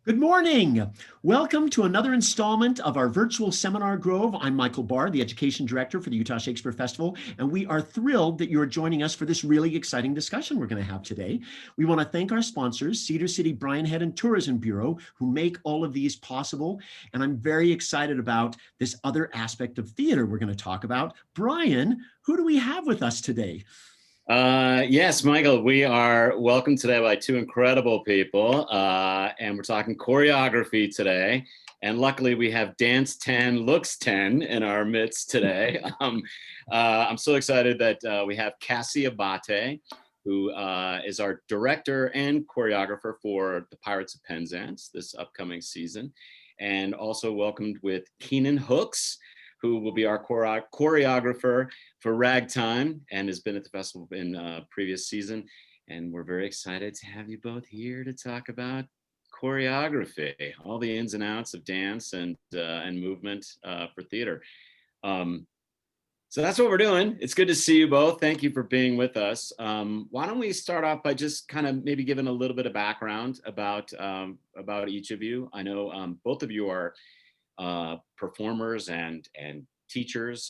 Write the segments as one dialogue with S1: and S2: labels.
S1: Good morning. Welcome to another installment of our virtual seminar Grove. I'm Michael Barr, the Education Director for the Utah Shakespeare Festival, and we are thrilled that you're joining us for this really exciting discussion we're going to have today. We want to thank our sponsors, Cedar City Bryan Head and Tourism Bureau, who make all of these possible, and I'm very excited about this other aspect of theater we're going to talk about. Brian, who do we have with us today?
S2: Yes, Michael, we are welcomed today by two incredible people, and we're talking choreography today. And luckily, we have Dance 10, Looks 10 in our midst today. I'm so excited that we have Cassie Abate, who is our director and choreographer for the Pirates of Penzance this upcoming season, and also welcomed with Keenon Hooks, who will be our choreographer for Ragtime and has been at the festival in previous season. And we're very excited to have you both here to talk about choreography, all the ins and outs of dance and movement for theater. Um, so that's what we're doing. It's good to see you both. Thank you for being with us. Why don't we start off by just kind of maybe giving a little bit of background about each of you. I know both of you are performers and teachers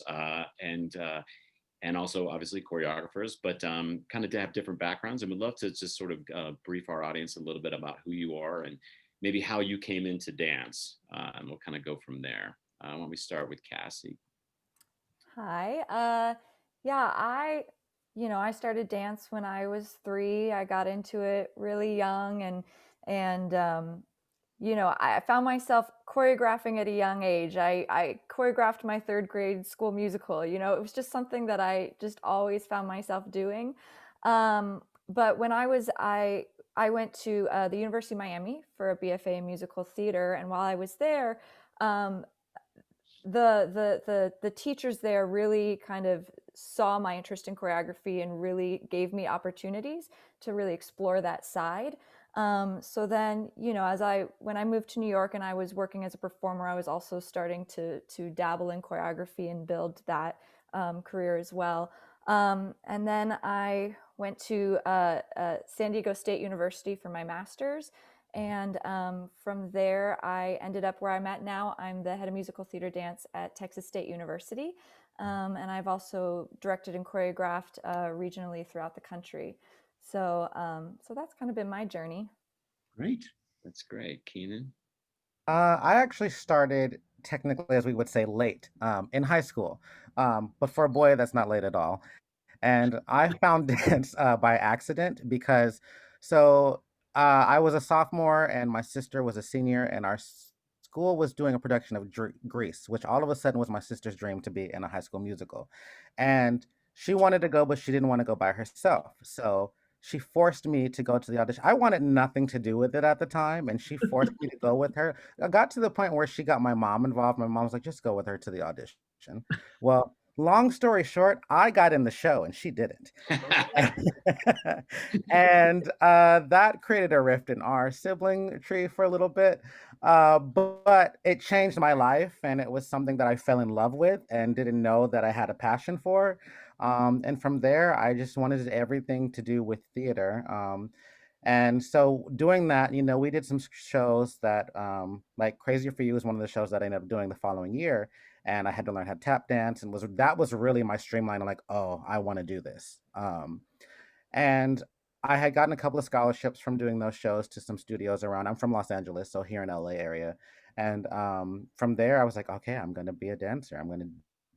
S2: and also obviously choreographers, but kind of to have different backgrounds. And we'd love to just sort of brief our audience a little bit about who you are and maybe how you came into dance. And we'll kind of go from there. Why don't we start with Cassie?
S3: Hi. Yeah, I started dance when I was 3. I got into it really young and I found myself choreographing at a young age. I choreographed my 3rd grade school musical. It was just something that I just always found myself doing. But when I went to the University of Miami for a BFA in musical theater, and while I was there, um, the teachers there really kind of saw my interest in choreography and really gave me opportunities to really explore that side. So then, when I moved to New York and I was working as a performer, I was also starting to dabble in choreography and build that career as well. And then I went to San Diego State University for my master's, and from there, I ended up where I'm at now. I'm the head of musical theater dance at Texas State University. And I've also directed and choreographed regionally throughout the country. So that's kind of been my journey.
S1: Great.
S2: That's great. Keenan?
S4: I actually started technically, as we would say, late in high school. But for a boy, that's not late at all. And I found dance by accident because so I was a sophomore and my sister was a senior, and our school was doing a production of Grease, which all of a sudden was my sister's dream to be in a high school musical. And she wanted to go, but she didn't want to go by herself. So she forced me to go to the audition. I wanted nothing to do with it at the time, and she forced me to go with her. I got to the point where she got my mom involved. My mom was like, just go with her to the audition. Well, long story short, I got in the show and she didn't. And that created a rift in our sibling tree for a little bit. But it changed my life, and it was something that I fell in love with and didn't know that I had a passion for. And from there, I just wanted everything to do with theater. And so doing that, we did some shows that, like Crazier for You is one of the shows that I ended up doing the following year, and I had to learn how to tap dance, and that was really my streamline. I'm like, oh, I want to do this. And I had gotten a couple of scholarships from doing those shows to some studios around. I'm from Los Angeles, so here in LA area. And from there, I was like, okay, I'm going to be a dancer. I'm going to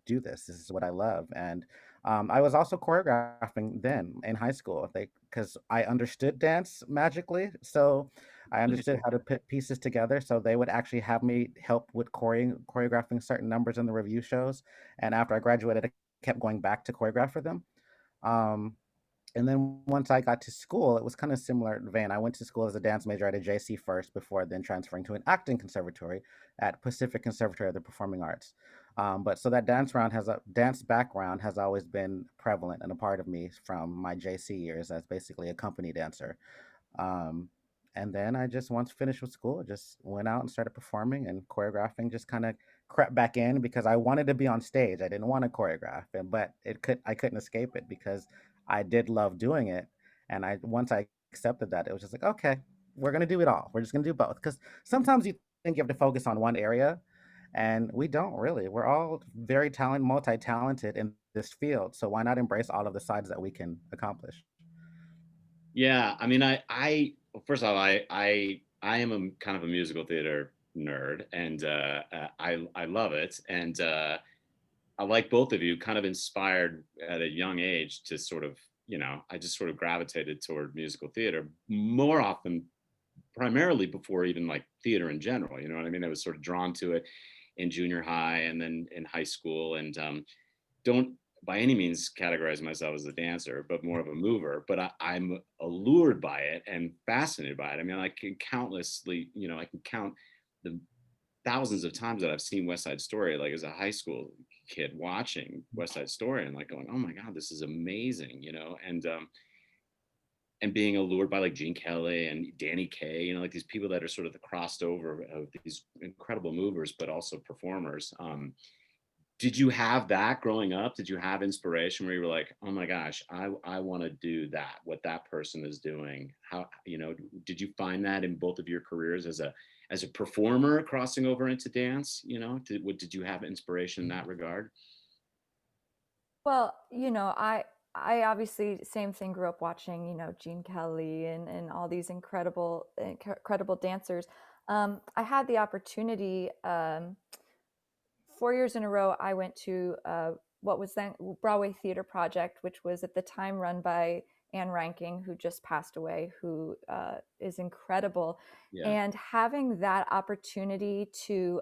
S4: do this. This is what I love. And I was also choreographing then in high school, because I understood dance magically. So I understood how to put pieces together. So they would actually have me help with choreographing certain numbers in the review shows. And after I graduated, I kept going back to choreograph for them. Um, and then once I got to school, it was kind of similar vein. I went to school as a dance major at a JC first before then transferring to an acting conservatory at Pacific Conservatory of the Performing Arts. But so that dance background has always been prevalent and a part of me from my JC years as basically a company dancer. Um, and then I just once finished with school, just went out and started performing, and choreographing just kind of crept back in because I wanted to be on stage. I didn't want to choreograph, but I couldn't escape it because I did love doing it. And I once I accepted that, it was just like, okay, we're gonna do it all. We're just gonna do both. Because sometimes you think you have to focus on one area, and we don't really. We're all very multi-talented in this field. So why not embrace all of the sides that we can accomplish?
S2: Yeah, I mean, well, first of all, I am a kind of a musical theater nerd, and I love it, and I like both of you. Kind of inspired at a young age to sort of, I just sort of gravitated toward musical theater more often, primarily before even like theater in general. You know what I mean? I was sort of drawn to it in junior high and then in high school, and don't by any means categorize myself as a dancer, but more of a mover. But I'm allured by it and fascinated by it. I mean, I can countlessly, I can count the thousands of times that I've seen West Side Story, like as a high school kid watching West Side Story and like going, oh my God, this is amazing, and being allured by like Gene Kelly and Danny Kaye, like these people that are sort of the crossed over of these incredible movers, but also performers. Did you have that growing up? Did you have inspiration where you were like, oh my gosh, I want to do that, what that person is doing? How, did you find that in both of your careers as a performer crossing over into dance? Did you have inspiration in that regard?
S3: Well, I obviously same thing, grew up watching, Gene Kelly and all these incredible dancers. I had the opportunity 4 years in a row. I went to what was then Broadway Theater Project, which was at the time run by Anne Ranking, who just passed away, who is incredible.
S2: Yeah.
S3: And having that opportunity to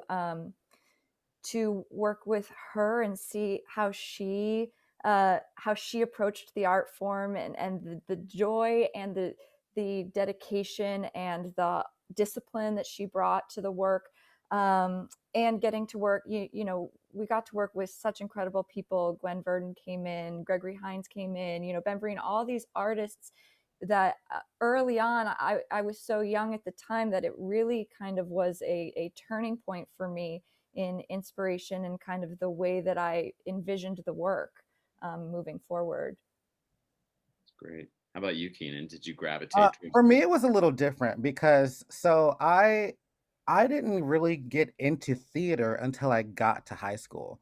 S3: work with her and see how she approached the art form, and the joy and the dedication and the discipline that she brought to the work, and getting to work, we got to work with such incredible people. Gwen Verdon came in, Gregory Hines came in, Ben Vereen, all these artists that early on, I was so young at the time that it really kind of was a turning point for me in inspiration and kind of the way that I envisioned the work moving forward.
S2: That's great. How about you, Keenan? Did you gravitate towards?
S4: For me, it was a little different because I didn't really get into theater until I got to high school.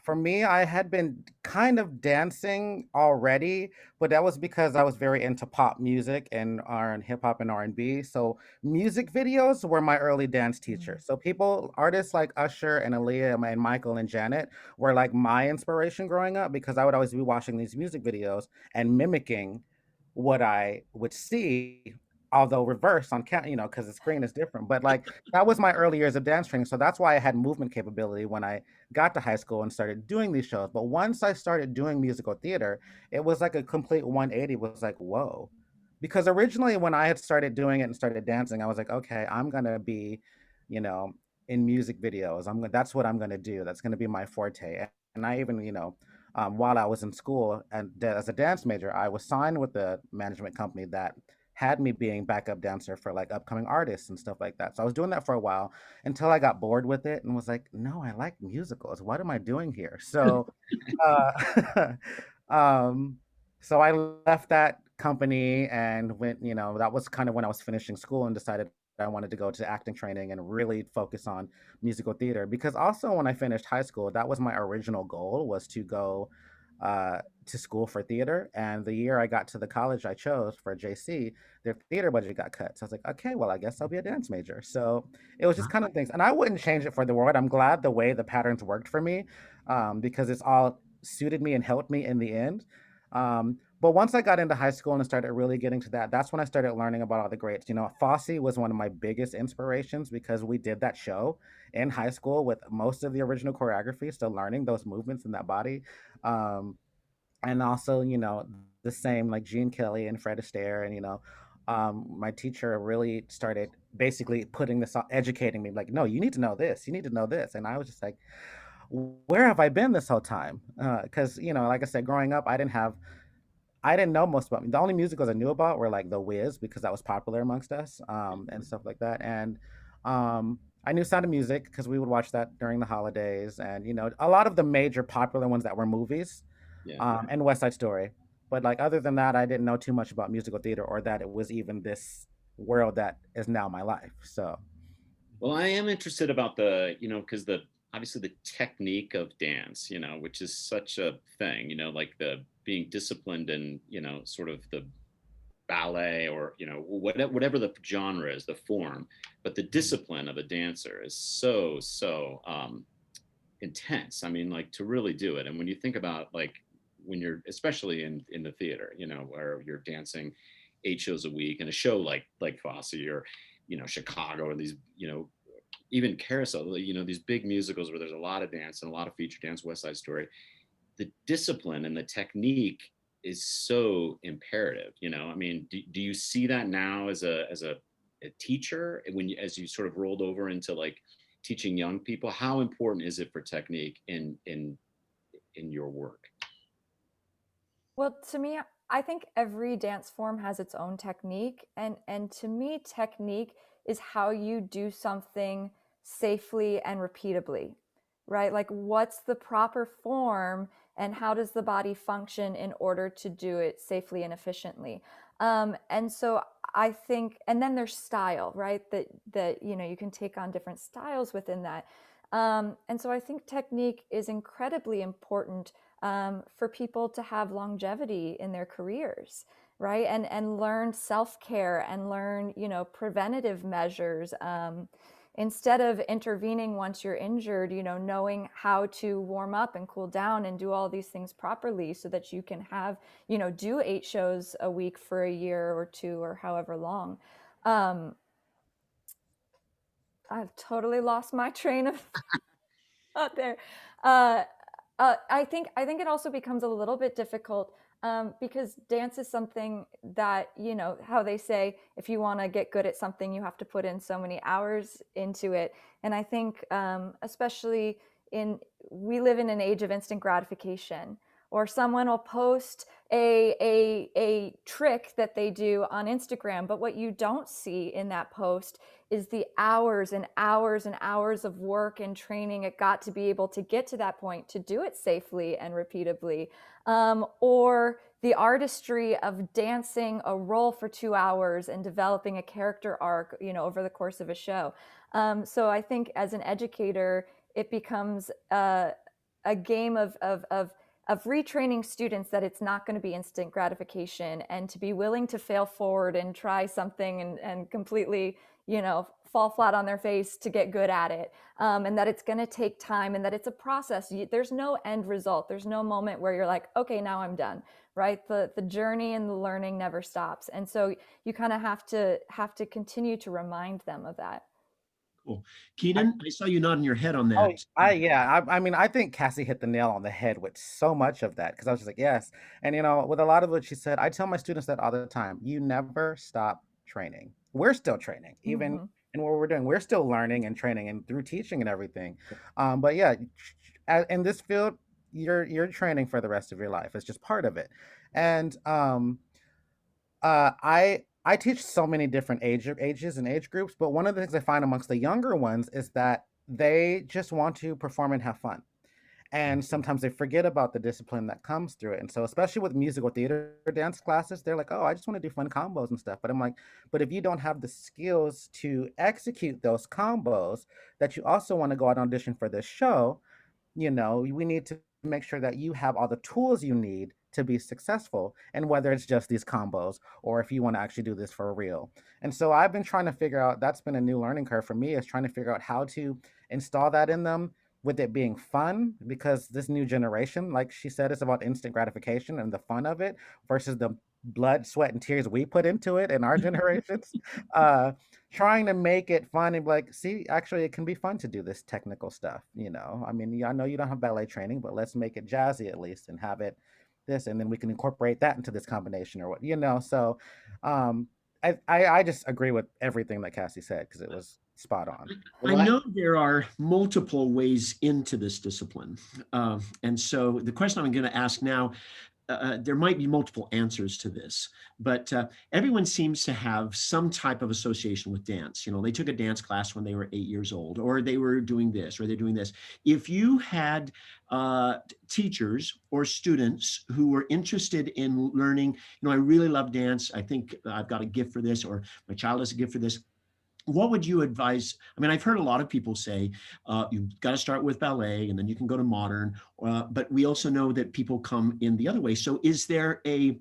S4: For me, I had been kind of dancing already, but that was because I was very into pop music and R and hip hop and R&B. So music videos were my early dance teacher. So artists like Usher and Aaliyah and Michael and Janet were like my inspiration growing up because I would always be watching these music videos and mimicking what I would see, although reverse on count, because the screen is different. But like that was my early years of dance training. So that's why I had movement capability when I got to high school and started doing these shows. But once I started doing musical theater, it was like a complete 180. It was like, whoa. Because originally when I had started doing it and started dancing, I was like, okay, I'm gonna be, you know, in music videos. That's what I'm gonna do. That's gonna be my forte. And I even, while I was in school and as a dance major, I was signed with the management company that had me being backup dancer for like upcoming artists and stuff like that. So I was doing that for a while until I got bored with it and was like, no, I like musicals. What am I doing here? Uh, um, so I left that company and went, that was kind of when I was finishing school and decided I wanted to go to acting training and really focus on musical theater because also when I finished high school, that was my original goal was to go to school for theater. And the year I got to the college I chose for JC, their theater budget got cut. So I was like, okay, well, I guess I'll be a dance major. So it was just kind of things. And I wouldn't change it for the world. I'm glad the way the patterns worked for me because it's all suited me and helped me in the end. But once I got into high school and started really getting to that, that's when I started learning about all the greats. Fosse was one of my biggest inspirations because we did that show in high school with most of the original choreography, still learning those movements in that body. And also, the same like Gene Kelly and Fred Astaire. And, my teacher really started basically putting this, educating me like, no, you need to know this, you need to know this. And I was just like, where have I been this whole time? Because, like I said, growing up, I didn't know most about me. The only musicals I knew about were like The Wiz because that was popular amongst us and stuff like that. And I knew Sound of Music because we would watch that during the holidays. And, a lot of the major popular ones that were movies
S2: Yeah.
S4: and West Side Story. But like other than that, I didn't know too much about musical theater or that it was even this world that is now my life. So
S2: Well, I am interested about the, because obviously the technique of dance, which is such a thing, like the being disciplined in, sort of the ballet or, whatever the genre is, the form, but the discipline of a dancer is so intense. I mean, like to really do it. And when you think about like when you're especially in the theater, where you're dancing 8 shows a week and a show like Fosse or Chicago or these even Carousel, these big musicals where there's a lot of dance and a lot of feature dance, West Side Story, the discipline and the technique is so imperative. I mean, do you see that now as a teacher as you sort of rolled over into like teaching young people? How important is it for technique in your work?
S3: Well, to me, I think every dance form has its own technique, and to me, technique is how you do something safely and repeatably, right? Like, what's the proper form, and how does the body function in order to do it safely and efficiently? And so I think, and then there's style, right? That you can take on different styles within that. And so I think technique is incredibly important for people to have longevity in their careers, right? And learn self-care and learn, preventative measures. Instead of intervening once you're injured, knowing how to warm up and cool down and do all these things properly so that you can have, do 8 shows a week for a year or two or however long. I've totally lost my train of out there. Uh, I think it also becomes a little bit difficult because dance is something that, how they say, if you want to get good at something, you have to put in so many hours into it. And I think, especially we live in an age of instant gratification, or someone will post a trick that they do on Instagram, but what you don't see in that post is the hours and hours and hours of work and training it got to be able to get to that point to do it safely and repeatably, or the artistry of dancing a role for 2 hours and developing a character arc, over the course of a show. So I think as an educator, it becomes a game of retraining students that it's not going to be instant gratification, and to be willing to fail forward and try something and completely, fall flat on their face to get good at it. And that it's going to take time, and that it's a process. There's no end result. There's no moment where you're like, okay, now I'm done, right? The journey and the learning never stops. And so you kind of have to continue to remind them of that.
S1: Cool.
S4: I,
S1: Keenan, I saw you nodding your head on
S4: oh,
S1: that.
S4: yeah. I mean, I think Cassie hit the nail on the head with so much of that because I was just like, yes. And with a lot of what she said, I tell my students that all the time. You never stop training. We're still training, even
S3: Mm-hmm.
S4: in what we're doing. We're still learning and training and through teaching and everything. But yeah, in this field, you're training for the rest of your life. It's just part of it. And I teach so many different ages and age groups, but one of the things I find amongst the younger ones is that they just want to perform and have fun. And sometimes they forget about the discipline that comes through it. And so, especially with musical theater dance classes, they're like, oh, I just want to do fun combos and stuff. But I'm like, but if you don't have the skills to execute those combos, that you also want to go out and audition for this show, we need to make sure that you have all the tools you need to be successful. And whether it's just these combos or if you want to actually do this for real. And so I've been trying to figure out, that's been a new learning curve for me, is trying to figure out how to install that in them with it being fun, because this new generation, like she said, is about instant gratification and the fun of it versus the blood, sweat, and tears we put into it in our generations. uh, Trying to make it fun and be like, see, actually, it can be fun to do this technical stuff. I mean, yeah, I know you don't have ballet training, but let's make it jazzy at least and have it this, and then we can incorporate that into this combination or what. So, I just agree with everything that Cassie said because it was spot on.
S1: I
S2: Well,
S1: know there are multiple ways into this discipline. And so the question I'm going to ask now, there might be multiple answers to this, but everyone seems to have some type of association with dance. You know, they took a dance class when they were 8 years old, or they were doing this, or they're doing this. If you had teachers or students who were interested in learning, you know, I really love dance, I think I've got a gift for this, or my child has a gift for this, what would you advise? I mean, I've heard a lot of people say you've got to start with ballet and then you can go to modern, but we also know that people come in the other way. So is there a,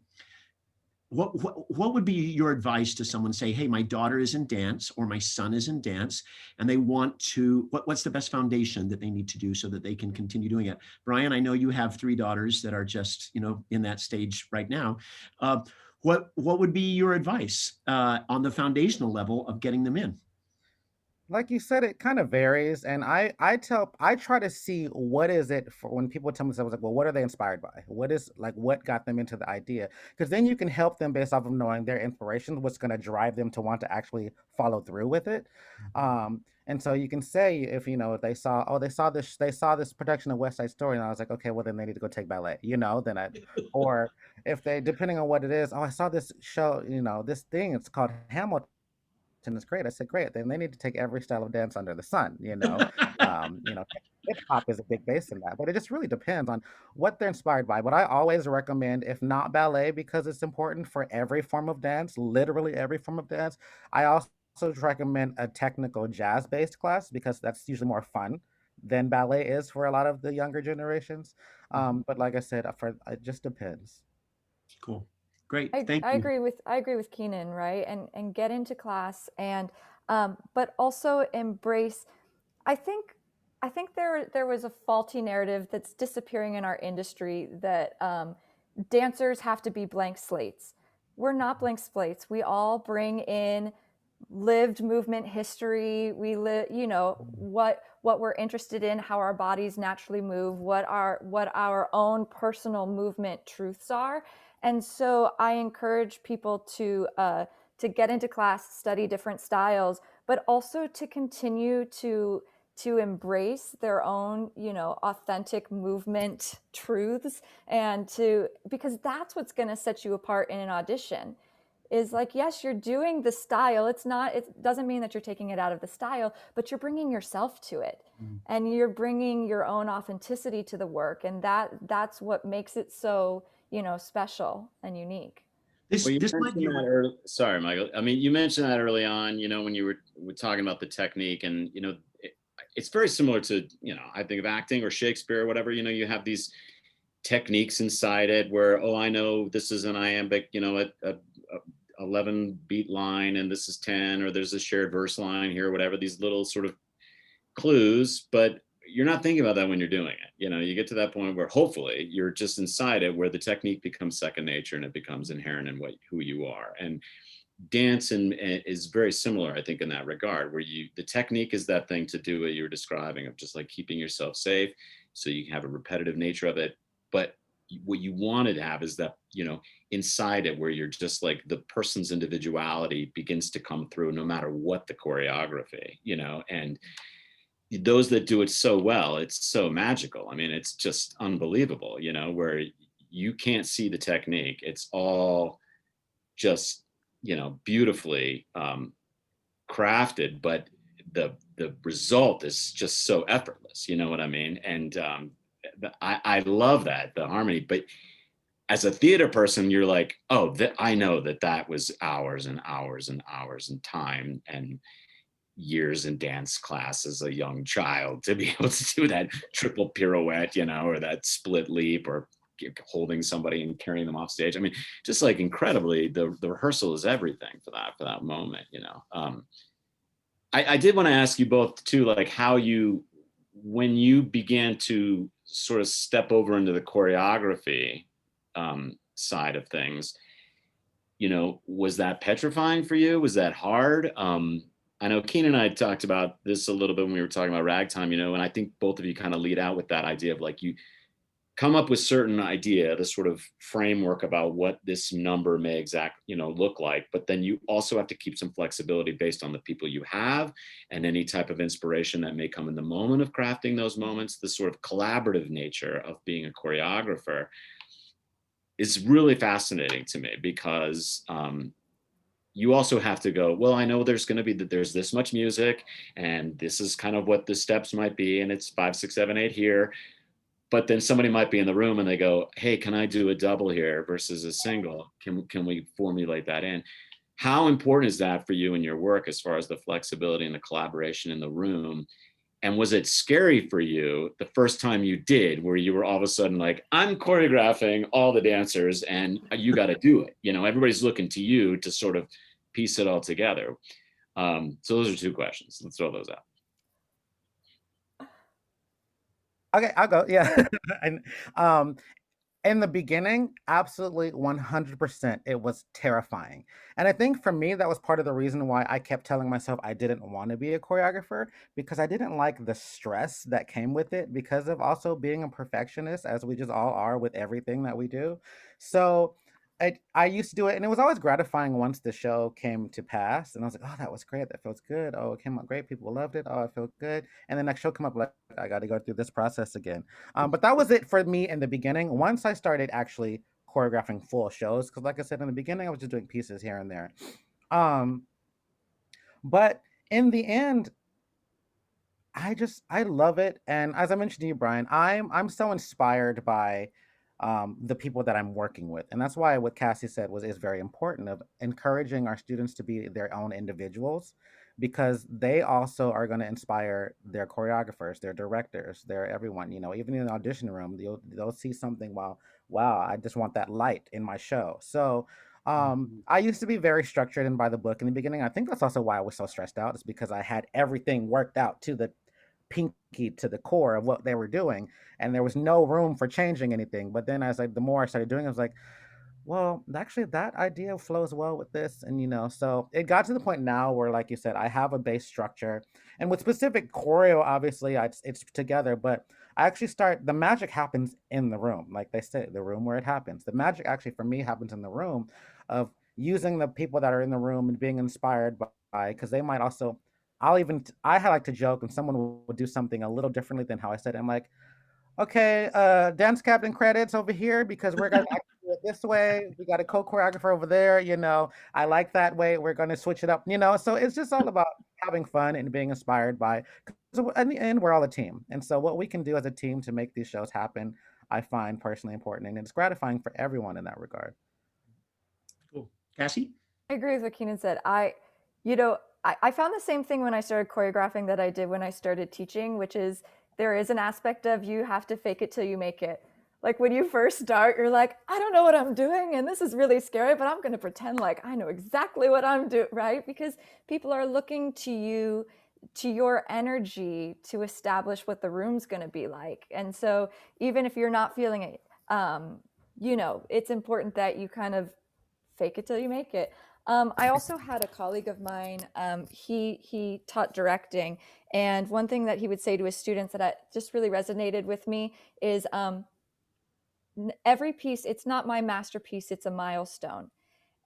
S1: what would be your advice to someone, say, hey, my daughter is in dance or my son is in dance and they want to, what's the best foundation that they need to do so that they can continue doing it? Brian, I know you have 3 daughters that are just, you know, in that stage right now. What would be your advice on the foundational level of getting them in?
S4: Like you said, it kind of varies, and I try to see what is it for when people tell me something like, well, what are they inspired by? What is like what got them into the idea? Because then you can help them based off of knowing their inspiration, what's going to drive them to want to actually follow through with it. And so you can say if you know if they saw they saw this production of West Side Story, and I was like, okay, well then they need to go take ballet, you know. Then I, or if they depending on what it is, oh, I saw this show, you know, this thing, it's called Hamilton, and it's great. I said, great. Then they need to take every style of dance under the sun, you know. You know, hip hop is a big base in that, but it just really depends on what they're inspired by. But I always recommend, if not ballet, because it's important for every form of dance, literally every form of dance. I also recommend a technical jazz based class because that's usually more fun than ballet is for a lot of the younger generations. But like I said, for it just depends.
S1: Cool. Great.
S3: I,
S1: Thank
S3: I
S1: you.
S3: agree with I agree with Keenan, right? And get into class and but also embrace. I think I think there was a faulty narrative that's disappearing in our industry that dancers have to be blank slates. We're not blank slates. We all bring in lived movement history. We live, you know, what we're interested in, how our bodies naturally move, what our own personal movement truths are. And so I encourage people to get into class, study different styles, but also to continue to embrace their own, you know, authentic movement truths, and to, because that's what's going to set you apart in an audition. Is like, yes, you're doing the style, it's not, it doesn't mean that you're taking it out of the style, but you're bringing yourself to it, and you're bringing your own authenticity to the work, and that's what makes it so, you know, special and unique.
S2: Well, you
S1: This might
S2: mentioned
S1: be,
S2: that early. Sorry, Michael. I mean, you mentioned that early on, you know, when you were talking about the technique, and, you know, it's very similar to, you know, I think of acting or Shakespeare or whatever, you know, you have these techniques inside it where, oh, I know this is an iambic, you know, a 11 beat line, and this is 10, or there's a shared verse line here, or whatever, these little sort of clues, but you're not thinking about that when you're doing it. You know, you get to that point where hopefully you're just inside it, where the technique becomes second nature and it becomes inherent in who you are. And dance is very similar, I think, in that regard, where the technique is that thing to do what you're describing, of just like keeping yourself safe so you can have a repetitive nature of it. But what you wanted to have is that, you know, inside it, where you're just like the person's individuality begins to come through no matter what the choreography, you know. And those that do it so well, it's so magical. I mean, it's just unbelievable, you know, where you can't see the technique. It's all just, you know, beautifully crafted, but the result is just so effortless. You know what I mean? And I love that, the harmony. But as a theater person, you're like, oh, I know that was hours and hours and hours and time and years in dance class as a young child to be able to do that triple pirouette, you know, or that split leap, or holding somebody and carrying them off stage. I mean, just like incredibly, the rehearsal is everything for that moment, you know. I did want to ask you both too, like how when you began to sort of step over into the choreography side of things, you know, was that petrifying for you? Was that hard? I know Keenan and I talked about this a little bit when we were talking about Ragtime, you know, and I think both of you kind of lead out with that idea of like, you come up with certain idea, the sort of framework about what this number may you know, look like, but then you also have to keep some flexibility based on the people you have and any type of inspiration that may come in the moment of crafting those moments, the sort of collaborative nature of being a choreographer. is really fascinating to me because you also have to go, well, I know there's going to be that there's this much music and this is kind of what the steps might be. And it's 5, 6, 7, 8 here. But then somebody might be in the room and they go, hey, can I do a double here versus a single? Can we formulate that in? How important is that for you in your work as far as the flexibility and the collaboration in the room? And was it scary for you the first time you did, where you were all of a sudden like, I'm choreographing all the dancers and you got to do it? You know, everybody's looking to you to sort of piece it all together. So those are 2 questions. Let's throw those out.
S4: Okay, I'll go. Yeah. And in the beginning, absolutely 100%, it was terrifying. And I think for me, that was part of the reason why I kept telling myself I didn't want to be a choreographer, because I didn't like the stress that came with it because of also being a perfectionist, as we just all are with everything that we do. So I used to do it, and it was always gratifying once the show came to pass. And I was like, oh, that was great. That feels good. Oh, it came out great. People loved it. Oh, it felt good. And the next show come up, like, I got to go through this process again. But that was it for me in the beginning. Once I started actually choreographing full shows, because like I said in the beginning, I was just doing pieces here and there. Um, but in the end, I love it. And as I mentioned to you, Brian, I'm so inspired by the people that I'm working with. And that's why what Cassie said is very important, of encouraging our students to be their own individuals, because they also are going to inspire their choreographers, their directors, their everyone. You know, even in the audition room, they'll see something, wow, I just want that light in my show. So I used to be very structured and by the book in the beginning. I think that's also why I was so stressed out, is because I had everything worked out to the pinky, to the core of what they were doing, and there was no room for changing anything. But then the more I started doing it, I was like, well, actually that idea flows well with this. And so it got to the point now where, like you said, I have a base structure, and with specific choreo, obviously it's together, but I actually start, the magic happens in the room. Like they say, the room where it happens, the magic actually for me happens in the room, of using the people that are in the room and being inspired by, because they might also, I like to joke, and someone will do something a little differently than how I said it. I'm like, okay, dance captain credits over here, because we're gonna actually do it this way. We got a co-choreographer over there. I like that way. We're gonna switch it up. So it's just all about having fun and being inspired by. 'Cause in the end, we're all a team, and so what we can do as a team to make these shows happen, I find personally important, and it's gratifying for everyone in that regard.
S1: Cool. Cassie?
S3: I agree with what Keenan said. I found the same thing when I started choreographing that I did when I started teaching, which is there is an aspect of you have to fake it till you make it. Like when you first start, you're like, I don't know what I'm doing, and this is really scary, but I'm going to pretend like I know exactly what I'm doing, right? Because people are looking to you, to your energy, to establish what the room's going to be like. And so even if you're not feeling it, it's important that you kind of fake it till you make it. I also had a colleague of mine. He taught directing, and one thing that he would say to his students that just really resonated with me is every piece. It's not my masterpiece. It's a milestone.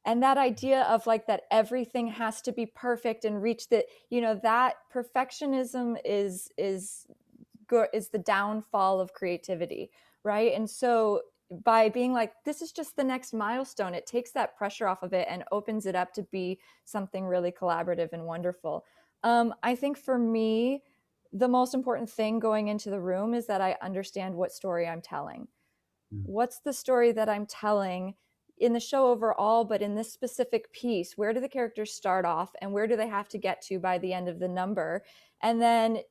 S3: And that idea of like that everything has to be perfect and reach that perfectionism is the downfall of creativity, right? And so by being like, this is just the next milestone, it takes that pressure off of it and opens it up to be something really collaborative and wonderful. I think for me, the most important thing going into the room is that I understand what story I'm telling. What's the story that I'm telling in the show overall, but in this specific piece? Where do the characters start off, and where do they have to get to by the end of the number? And then,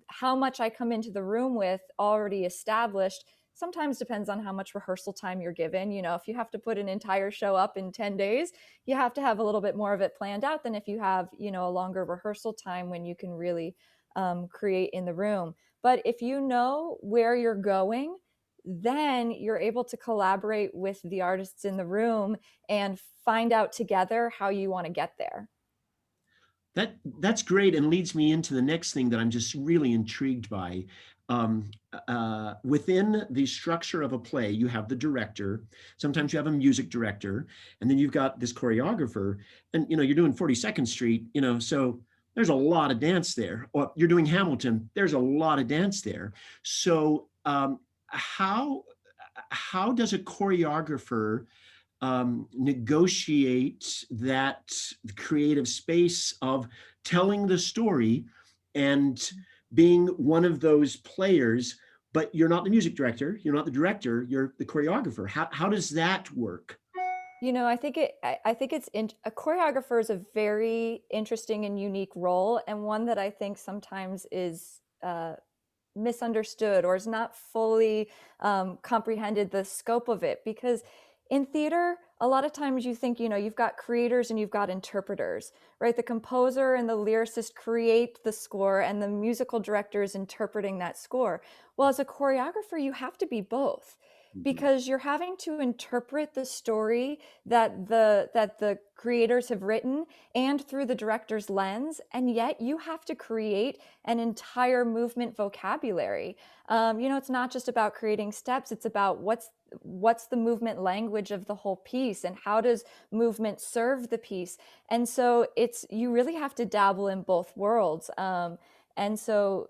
S3: how much I come into the room with already established sometimes depends on how much rehearsal time you're given. If you have to put an entire show up in 10 days, you have to have a little bit more of it planned out than if you have, a longer rehearsal time when you can really create in the room. But if you know where you're going, then you're able to collaborate with the artists in the room and find out together how you want to get there.
S1: That's great, and leads me into the next thing that I'm just really intrigued by. Within the structure of a play, you have the director. Sometimes you have a music director, and then you've got this choreographer. And you're doing 42nd Street. So there's a lot of dance there. Or you're doing Hamilton. There's a lot of dance there. So how how does a choreographer negotiate that creative space of telling the story and being one of those players, but you're not the music director, you're not the director, you're the choreographer. How does that work?
S3: I think a choreographer is a very interesting and unique role, and one that I think sometimes is misunderstood or is not fully comprehended the scope of it. Because in theater, a lot of times you think, you've got creators and you've got interpreters, right? The composer and the lyricist create the score, and the musical director is interpreting that score. Well, as a choreographer, you have to be both,
S1: Mhm.
S3: because you're having to interpret the story that the creators have written and through the director's lens, and yet you have to create an entire movement vocabulary. It's not just about creating steps, it's about what's the movement language of the whole piece, and how does movement serve the piece. And so you really have to dabble in both worlds. And so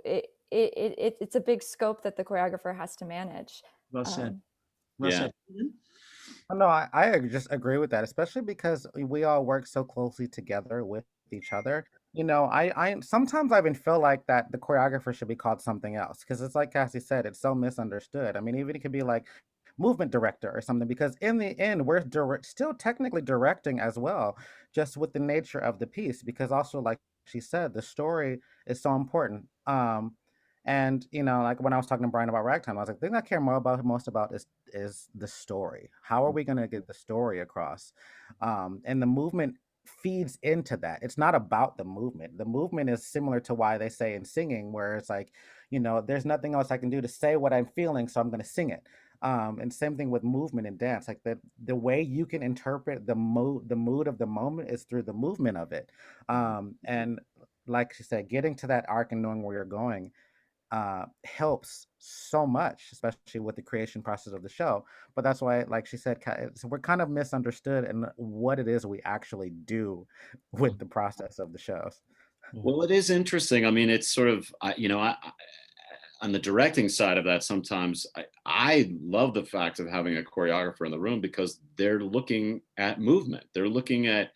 S3: it's a big scope that the choreographer has to manage.
S1: Well said.
S3: um,
S1: Well
S2: Yeah.
S1: said.
S4: No, just agree with that, especially because we all work so closely together with each other. I sometimes I even feel like that the choreographer should be called something else, because it's like Cassie said, it's so misunderstood. I mean, even it could be like movement director or something, because in the end, we're still technically directing as well, just with the nature of the piece. Because also, like she said, the story is so important. And like when I was talking to Brian about Ragtime, I was like, the thing I care more about most about is the story. How are we going to get the story across? And the movement feeds into that. It's not about the movement. The movement is similar to why they say in singing, where it's like, there's nothing else I can do to say what I'm feeling, so I'm going to sing it. And same thing with movement and dance. Like the way you can interpret the mood of the moment is through the movement of it. And like she said, getting to that arc and knowing where you're going helps so much, especially with the creation process of the show. But that's why, like she said, we're kind of misunderstood in what it is we actually do with the process of the shows.
S2: Well, it is interesting. I mean, it's sort of, on the directing side of that, sometimes I love the fact of having a choreographer in the room, because they're looking at movement. They're looking at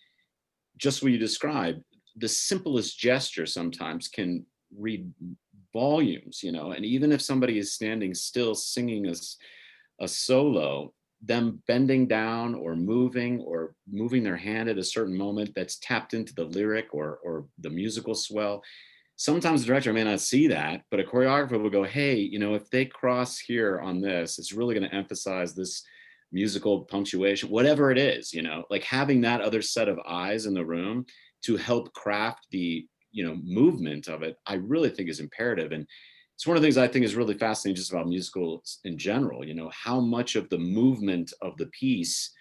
S2: just what you described. The simplest gesture sometimes can read volumes, and even if somebody is standing still singing a solo, them bending down or moving their hand at a certain moment that's tapped into the lyric or the musical swell. Sometimes the director may not see that, but a choreographer will go, hey, if they cross here on this, it's really going to emphasize this musical punctuation, whatever it is, like having that other set of eyes in the room to help craft the, movement of it, I really think is imperative. And it's one of the things I think is really fascinating just about musicals in general, how much of the movement of the piece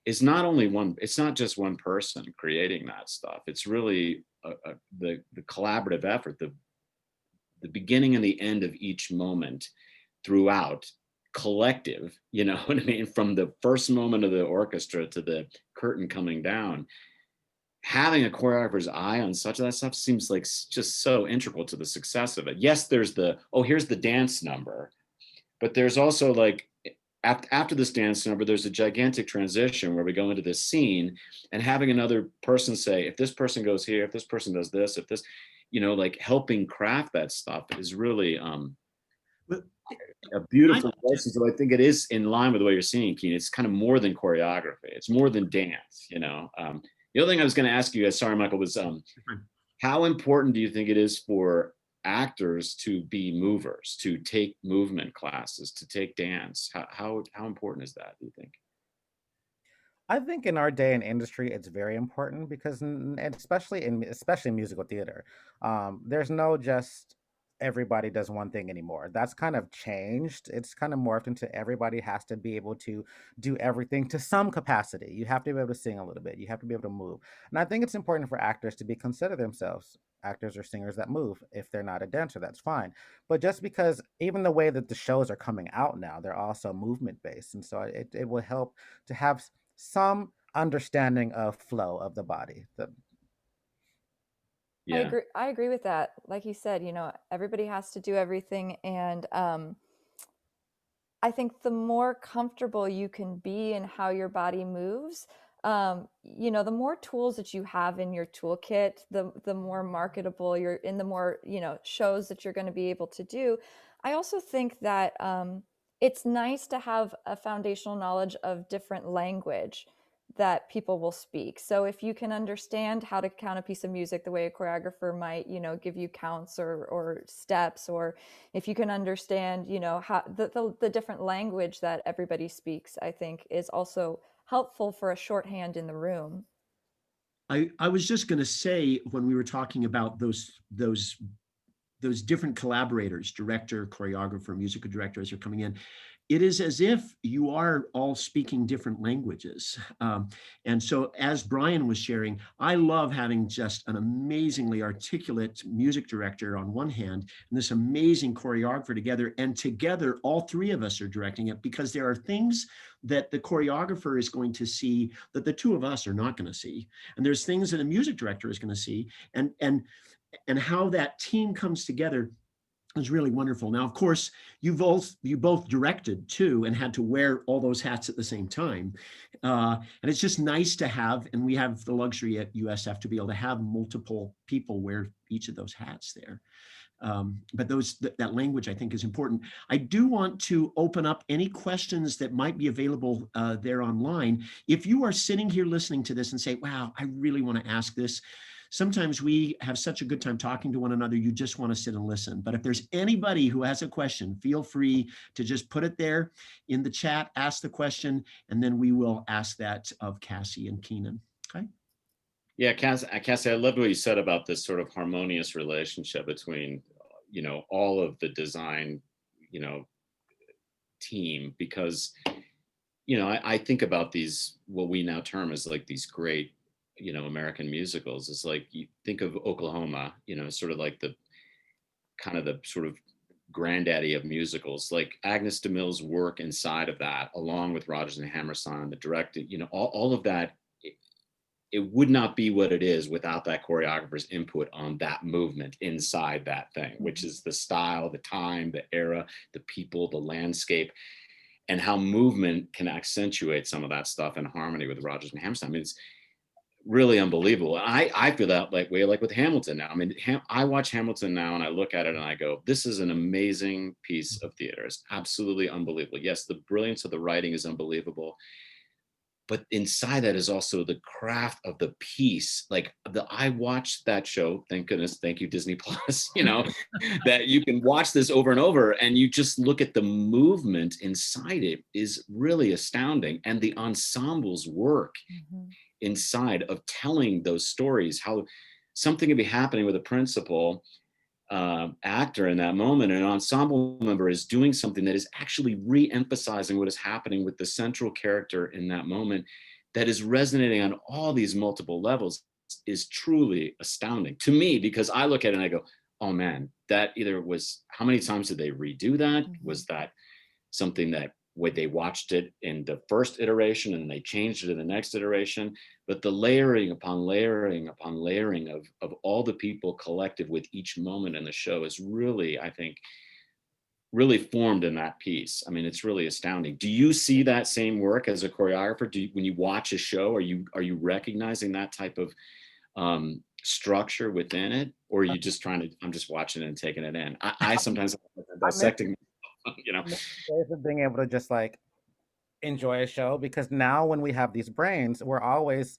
S2: is not only one, it's not just one person creating that stuff. It's really the collaborative effort, the beginning and the end of each moment throughout, collective, you know what I mean? From the first moment of the orchestra to the curtain coming down, having a choreographer's eye on such of that stuff seems like just so integral to the success of it. Yes, there's oh, here's the dance number, but there's also like after this dance number, there's a gigantic transition where we go into this scene, and having another person say, if this person goes here, if this person does this, if this, like helping craft that stuff is really
S1: But
S2: a
S1: I,
S2: beautiful place. And so I think it is in line with the way you're seeing, Keenan. It's kind of more than choreography. It's more than dance. The other thing I was going to ask you, sorry, Michael, was how important do you think it is for actors to be movers, to take movement classes, to take dance? How important is that, do you think?
S4: I think in our day and industry, it's very important because, and especially in musical theater, there's no just everybody does one thing anymore. That's kind of changed. It's kind of morphed into everybody has to be able to do everything to some capacity. You have to be able to sing a little bit. You have to be able to move. And I think it's important for actors to be consider themselves actors or singers that move. If they're not a dancer, that's fine. But just because even the way that the shows are coming out now, they're also movement based, and so it will help to have some understanding of flow of the body.
S2: Yeah.
S3: I agree with that. Like you said, everybody has to do everything, and I think the more comfortable you can be in how your body moves, the more tools that you have in your toolkit, the more marketable you're in, the more, shows that you're going to be able to do. I also think that it's nice to have a foundational knowledge of different language that people will speak. So if you can understand how to count a piece of music the way a choreographer might, give you counts or steps, or if you can understand, how the different language that everybody speaks, I think is also helpful for a shorthand in the room.
S1: I was just going to say, when we were talking about those different collaborators, director, choreographer, musical director, as you're coming in, it is as if you are all speaking different languages. And so, as Brian was sharing, I love having just an amazingly articulate music director on one hand and this amazing choreographer together. And together, all three of us are directing it, because there are things that the choreographer is going to see that the two of us are not going to see. And there's things that a music director is going to see. And how that team comes together is really wonderful. Now, of course, you both directed too, and had to wear all those hats at the same time. And it's just nice to have, and we have the luxury at USF to be able to have multiple people wear each of those hats there. But that language, I think, is important. I do want to open up any questions that might be available there online. If you are sitting here listening to this and say, wow, I really want to ask this. Sometimes we have such a good time talking to one another, you just want to sit and listen. But if there's anybody who has a question, feel free to just put it there in the chat, ask the question, and then we will ask that of Cassie and Keenan. Okay.
S2: Yeah, Cassie, I loved what you said about this sort of harmonious relationship between, all of the design, team, because, I think about these, what we now term as like these great, American musicals. Is like, you think of Oklahoma, sort of like the kind of the sort of granddaddy of musicals. Like Agnes DeMille's work inside of that, along with Rodgers and Hammerstein, the directing, all of that, it would not be what it is without that choreographer's input on that movement inside that thing, which is the style, the time, the era, the people, the landscape, and how movement can accentuate some of that stuff in harmony with Rodgers and Hammerstein. I mean, it's really unbelievable. I feel that way like with Hamilton now. I mean, I watch Hamilton now and I look at it and I go, this is an amazing piece of theater. It's absolutely unbelievable. Yes, the brilliance of the writing is unbelievable, but inside that is also the craft of the piece. Like I watched that show, thank goodness, thank you Disney Plus, that you can watch this over and over, and you just look at the movement inside it is really astounding. And the ensemble's work inside of telling those stories, how something could be happening with a principal actor in that moment, an ensemble member is doing something that is actually re-emphasizing what is happening with the central character in that moment, that is resonating on all these multiple levels, is truly astounding to me, because I look at it and I go, oh man, that either was, how many times did they redo that? Was that something that when they watched it in the first iteration and they changed it in the next iteration? But the layering upon layering upon layering of all the people collected with each moment in the show is really, I think, really formed in that piece. I mean, it's really astounding. Do you see that same work as a choreographer? When you watch a show, are you recognizing that type of structure within it, or are you just I'm just watching it and taking it in? I sometimes dissecting,
S4: Ways of being able to just like enjoy a show, because now when we have these brains, we're always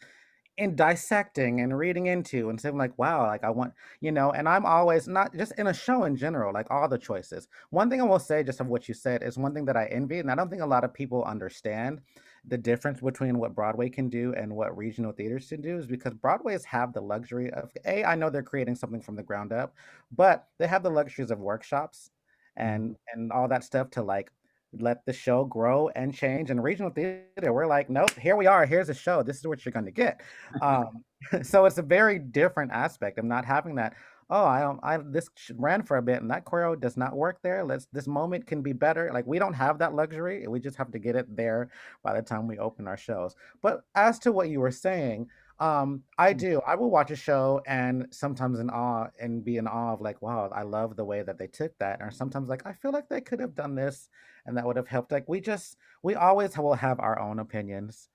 S4: in dissecting and reading into and saying like, wow, like I want, and I'm always, not just in a show in general, like all the choices. One thing I will say just of what you said is one thing that I envy, and I don't think a lot of people understand the difference between what Broadway can do and what regional theaters can do, is because Broadways have the luxury of, I know they're creating something from the ground up, but they have the luxuries of workshops and all that stuff to like let the show grow and change. And regional theater, we're like, nope, here we are, here's a show, this is what you're going to get. So it's a very different aspect of not having that, oh, this ran for a bit and that choreo does not work there, this moment can be better. Like, we don't have that luxury, we just have to get it there by the time we open our shows. But as to what you were saying, I do. I will watch a show and sometimes in awe and be in awe of like, wow, I love the way that they took that. Or sometimes like I feel like they could have done this and that would have helped. Like we always will have our own opinions.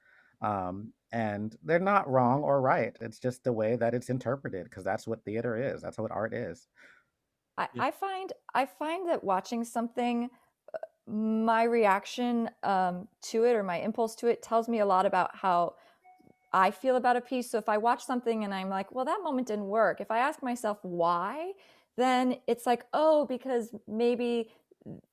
S4: And they're not wrong or right. It's just the way that it's interpreted because that's what theater is. That's what art is.
S1: Yeah.
S3: I find that watching something, my reaction to it or my impulse to it tells me a lot about how I feel about a piece. So if I watch something and I'm like, well, that moment didn't work, if I ask myself why, then it's like, oh, because maybe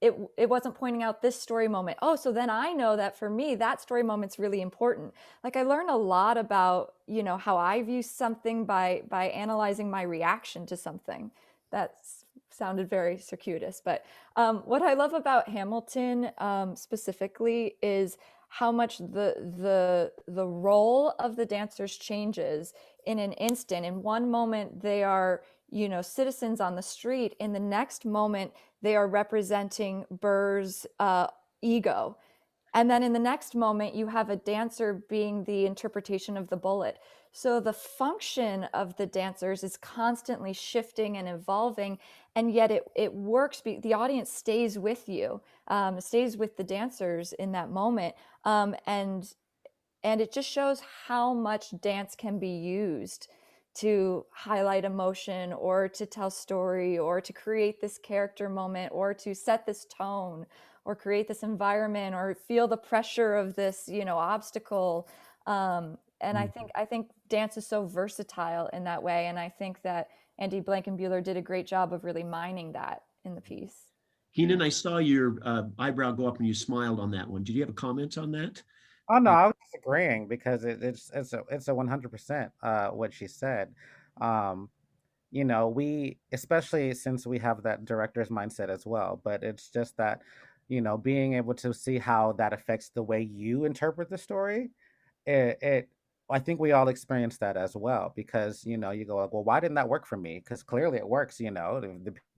S3: it wasn't pointing out this story moment. Oh, so then I know that for me, that story moment's really important. Like I learn a lot about, how I view something by analyzing my reaction to something. That's sounded very circuitous, but what I love about Hamilton specifically is how much the role of the dancers changes in an instant. In one moment, they are citizens on the street. In the next moment, they are representing Burr's ego. And then in the next moment, you have a dancer being the interpretation of the bullet. So the function of the dancers is constantly shifting and evolving, and yet it works. The audience stays with you, stays with the dancers in that moment, and it just shows how much dance can be used to highlight emotion or to tell story or to create this character moment or to set this tone or create this environment or feel the pressure of this obstacle. And I think dance is so versatile in that way, and I think that Andy Blankenbuehler did a great job of really mining that in the piece.
S1: Keenan, I saw your eyebrow go up when you smiled on that one. Did you have a comment on that?
S4: Oh no, I was just agreeing because it's a 100% what she said. Um, we especially since we have that director's mindset as well, but it's just that, being able to see how that affects the way you interpret the story, it I think we all experience that as well because you go like, well, why didn't that work for me? Because clearly it works,
S1: Yeah.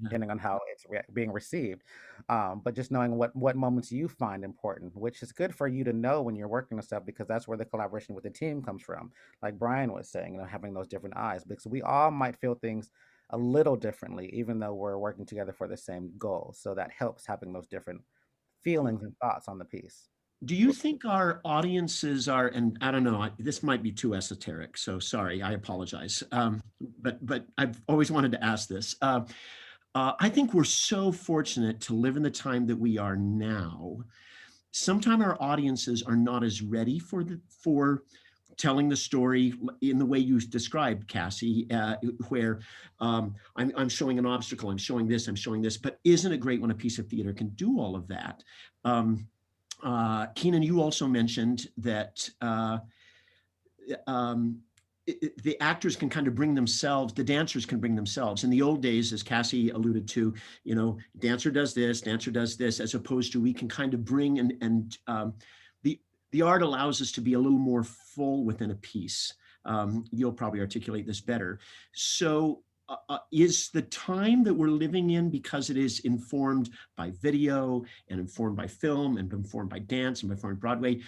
S4: depending on how it's being received. But just knowing what moments you find important, which is good for you to know when you're working on stuff because that's where the collaboration with the team comes from. Like Brian was saying, having those different eyes because we all might feel things a little differently, even though we're working together for the same goal. So that helps having those different feelings and thoughts on the piece.
S1: Do you think our audiences are, and I don't know, this might be too esoteric, so sorry, I apologize. But I've always wanted to ask this. I think we're so fortunate to live in the time that we are now. Sometimes our audiences are not as ready for telling the story in the way you described, Cassie, where I'm showing an obstacle, I'm showing this, but isn't it great when a piece of theater can do all of that? Keenan, you also mentioned that um, the actors can kind of bring themselves, the dancers can bring themselves. In the old days, as Cassie alluded to, dancer does this, as opposed to we can kind of bring and the art allows us to be a little more full within a piece. You'll probably articulate this better. So is the time that we're living in, because it is informed by video and informed by film and informed by dance and informed by Broadway,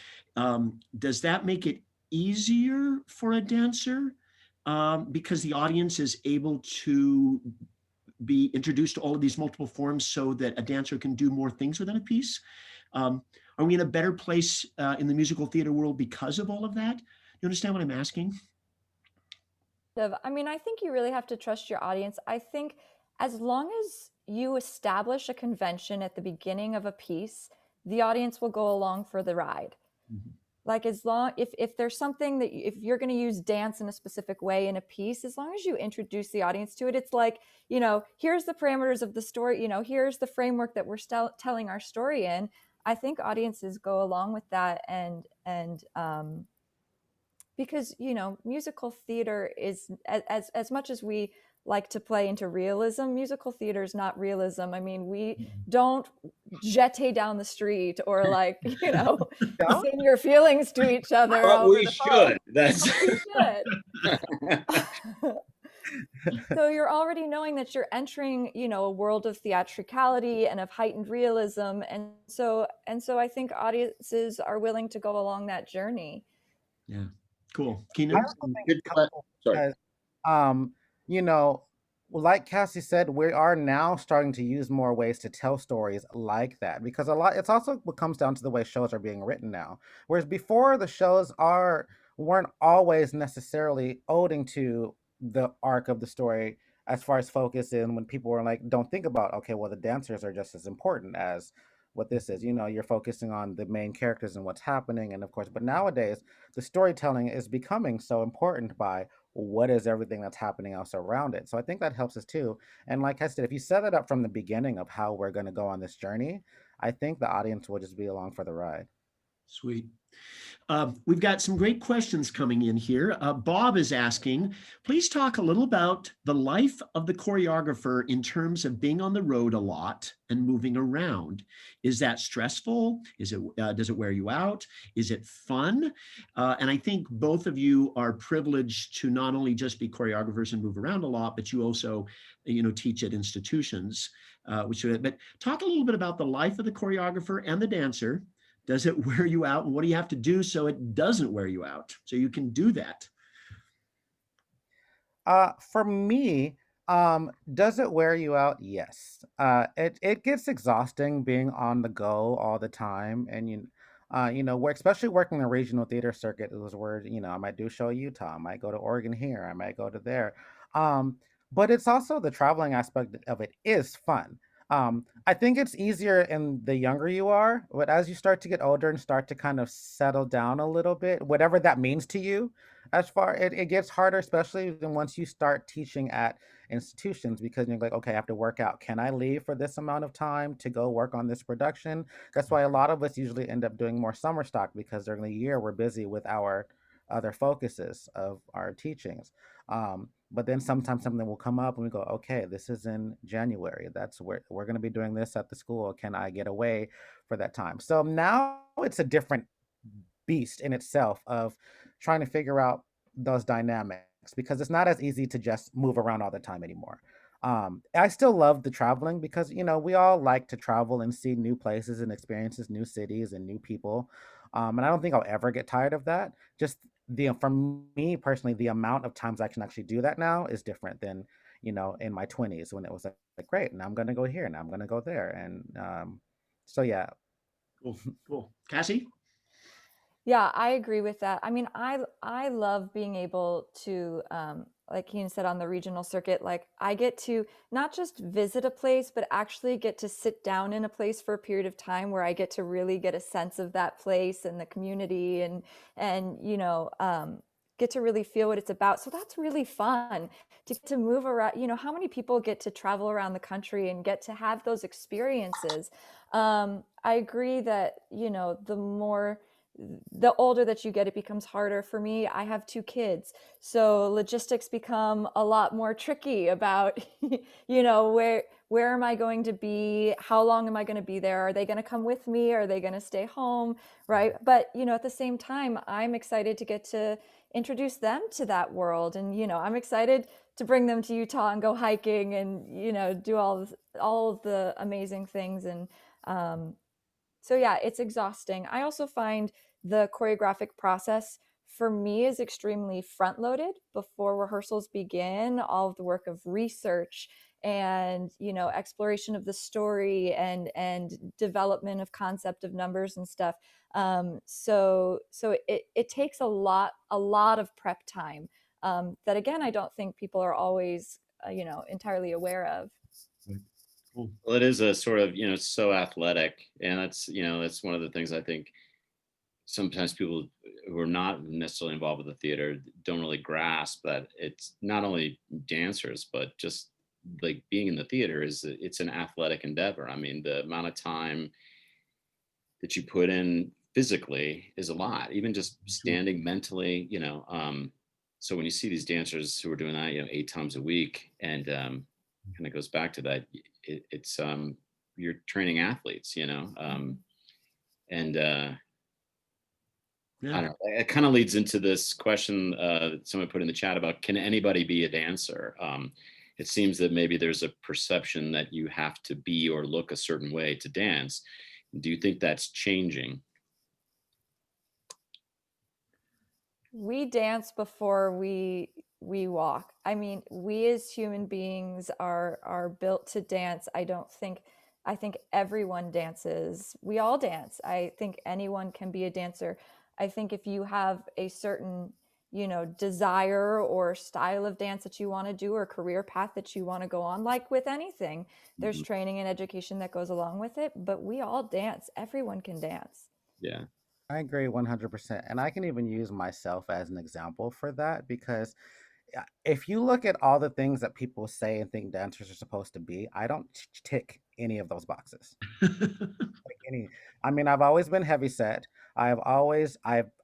S1: does that make it easier for a dancer because the audience is able to be introduced to all of these multiple forms so that a dancer can do more things within a piece? Are we in a better place in the musical theater world because of all of that? You understand what I'm asking?
S3: I mean, I think you really have to trust your audience. I think as long as you establish a convention at the beginning of a piece, the audience will go along for the ride.
S1: Mhm.
S3: Like as long if there's something that if you're going to use dance in a specific way in a piece, as long as you introduce the audience to it, it's like, here's the parameters of the story, here's the framework that we're telling our story in. I think audiences go along with that, and because musical theater is as much as we like to play into realism, musical theater is not realism. I mean, we don't jete down the street or like
S4: Yeah.
S3: sing your feelings to each other
S2: But
S3: over
S2: we
S3: the phone.
S2: should. That's
S3: But we should. So you're already knowing that you're entering a world of theatricality and of heightened realism, and so I think audiences are willing to go along that journey.
S1: Yeah. Cool.
S4: I
S1: Keenan?
S4: also think it's
S2: Good
S4: helpful
S2: Sorry.
S4: because, um, you know, like Cassie said, we are now starting to use more ways to tell stories like that because a lot. It's also what comes down to the way shows are being written now. Whereas before, the shows are weren't always necessarily owing to the arc of the story as far as focus in when people were like, don't think about, okay, well, the dancers are just as important as what this is. You know, you're focusing on the main characters and what's happening, and of course, but nowadays the storytelling is becoming so important by what is everything that's happening else around it. So I think that helps us too. And like I said, if you set it up from the beginning of how we're going to go on this journey, I think the audience will just be along for the ride.
S1: Sweet. We've got some great questions coming in here. Bob is asking, please talk a little about the life of the choreographer in terms of being on the road a lot and moving around. Is that stressful? Does it wear you out? Is it fun? And I think both of you are privileged to not only just be choreographers and move around a lot, but you also, teach at institutions. But talk a little bit about the life of the choreographer and the dancer. Does it wear you out? And what do you have to do so it doesn't wear you out? So you can do that.
S4: For me, does it wear you out? Yes. It gets exhausting being on the go all the time, and we're especially working the regional theater circuit. It was where I might do a show in Utah, I might go to Oregon here, I might go to there. Um, but it's also the traveling aspect of it is fun. I think it's easier in the younger you are, but as you start to get older and start to kind of settle down a little bit, whatever that means to you, as far it gets harder, especially than once you start teaching at institutions because you're like, okay, I have to work out, can I leave for this amount of time to go work on this production? That's why a lot of us usually end up doing more summer stock because during the year we're busy with our other focuses of our teachings. But then sometimes something will come up and we go, okay, this is in January, that's where we're going to be doing this at the school, can I get away for that time? So now it's a different beast in itself of trying to figure out those dynamics because it's not as easy to just move around all the time anymore. I still love the traveling because we all like to travel and see new places and experiences, new cities and new people, and I don't think I'll ever get tired of that. Just for me personally, the amount of times I can actually do that now is different than in my 20s when it was like great, and I'm going to go here and I'm going to go there, and so yeah.
S1: Cool. Cool. Cassie?
S3: Yeah, I agree with that. I mean, I love being able to, like Ian said, on the regional circuit, like I get to not just visit a place, but actually get to sit down in a place for a period of time where I get to really get a sense of that place and the community and get to really feel what it's about. So that's really fun to get to move around. How many people get to travel around the country and get to have those experiences? I agree that, the older that you get, it becomes harder. For me, I have 2 kids, so logistics become a lot more tricky about where am I going to be, how long am I going to be there, are they going to come with me, are they going to stay home, right? But at the same time, I'm excited to get to introduce them to that world, and I'm excited to bring them to Utah and go hiking and do all of the amazing things. And so yeah, it's exhausting. I also find the choreographic process for me is extremely front loaded before rehearsals begin. All of the work of research and exploration of the story and development of concept of numbers and stuff. So it takes a lot of prep time, that again I don't think people are always entirely aware of.
S1: Cool.
S2: Well, it is a sort of, so athletic. And that's one of the things I think sometimes people who are not necessarily involved with the theater don't really grasp, that it's not only dancers, but just like being in the theater it's an athletic endeavor. I mean, the amount of time that you put in physically is a lot, even just standing mentally, so when you see these dancers who are doing that, 8 times a week, and kind of goes back to that, it's you're training athletes, and I
S1: Yeah.
S2: don't know. It kind of leads into this question that someone put in the chat about, can anybody be a dancer? It seems that maybe there's a perception that you have to be or look a certain way to dance. Do you think that's changing?
S3: We dance before we walk. I mean, we as human beings are built to dance. I think everyone dances. We all dance. I think anyone can be a dancer. I think if you have a certain, desire or style of dance that you want to do or career path that you want to go on, like with anything, there's
S2: Mhm.
S3: training and education that goes along with it, but we all dance. Everyone can dance.
S2: Yeah.
S4: I agree 100%. And I can even use myself as an example for that because if you look at all the things that people say and think dancers are supposed to be, I don't tick any of those boxes. Like any, I mean, I've always been heavy set. I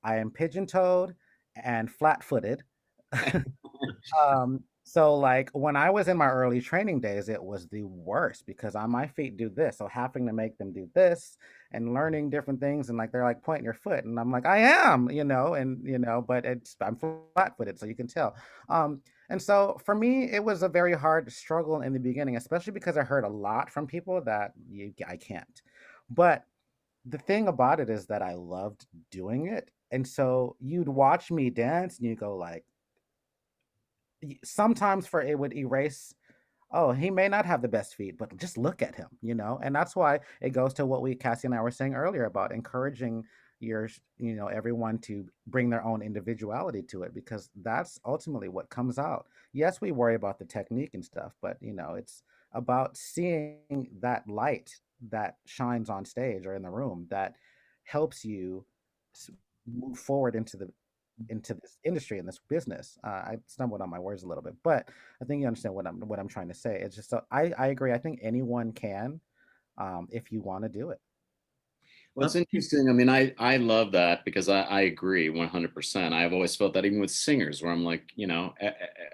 S4: am pigeon toed and flat footed. So like when I was in my early training days, it was the worst because on my feet do this. So having to make them do this and learning different things and like they're like pointing your foot and I'm like, I am, but I'm flat footed, so you can tell. And so for me, it was a very hard struggle in the beginning, especially because I heard a lot from people that I can't. But the thing about it is that I loved doing it. And so you'd watch me dance and you go like, sometimes for it would erase, oh, he may not have the best feet, but just look at him. And that's why it goes to what Cassie and I were saying earlier about encouraging everyone to bring their own individuality to it, because that's ultimately what comes out. Yes, we worry about the technique and stuff, but it's about seeing that light that shines on stage or in the room that helps you s- move forward into this industry and this business. I stumbled on my words a little bit, but I think you understand what I'm trying to say. It's just so I agree. I think anyone can, if you want to do it.
S2: Well, it's interesting. I mean, I love that because I agree 100%. I've always felt that even with singers, where I'm like,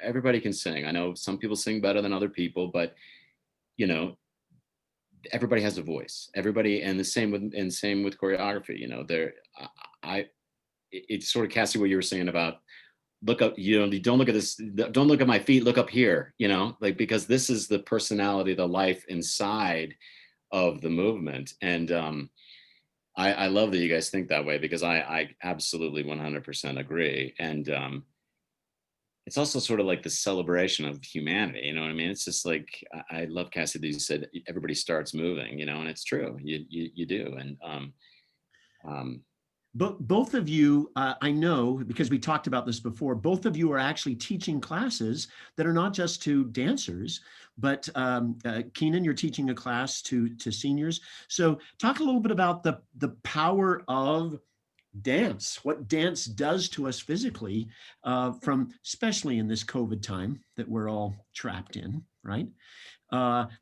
S2: everybody can sing. I know some people sing better than other people, but you know, everybody has a voice. Everybody, and same with choreography. I it's sort of, Cassie, what you were saying about look up. You don't look at this. Don't look at my feet. Look up here. Like, because this is the personality, the life inside of the movement, and I love that you guys think that way because I absolutely 100% agree. And it's also sort of like the celebration of humanity. You know what I mean? It's just like, I love, Cassie, that you said everybody starts moving, and it's true. You do. And um,
S1: But both of you, I know because we talked about this before, both of you are actually teaching classes that are not just to dancers, but Keenan, you're teaching a class to seniors. So talk a little bit about the power of dance, what dance does to us physically, from especially in this COVID time that we're all trapped in, right?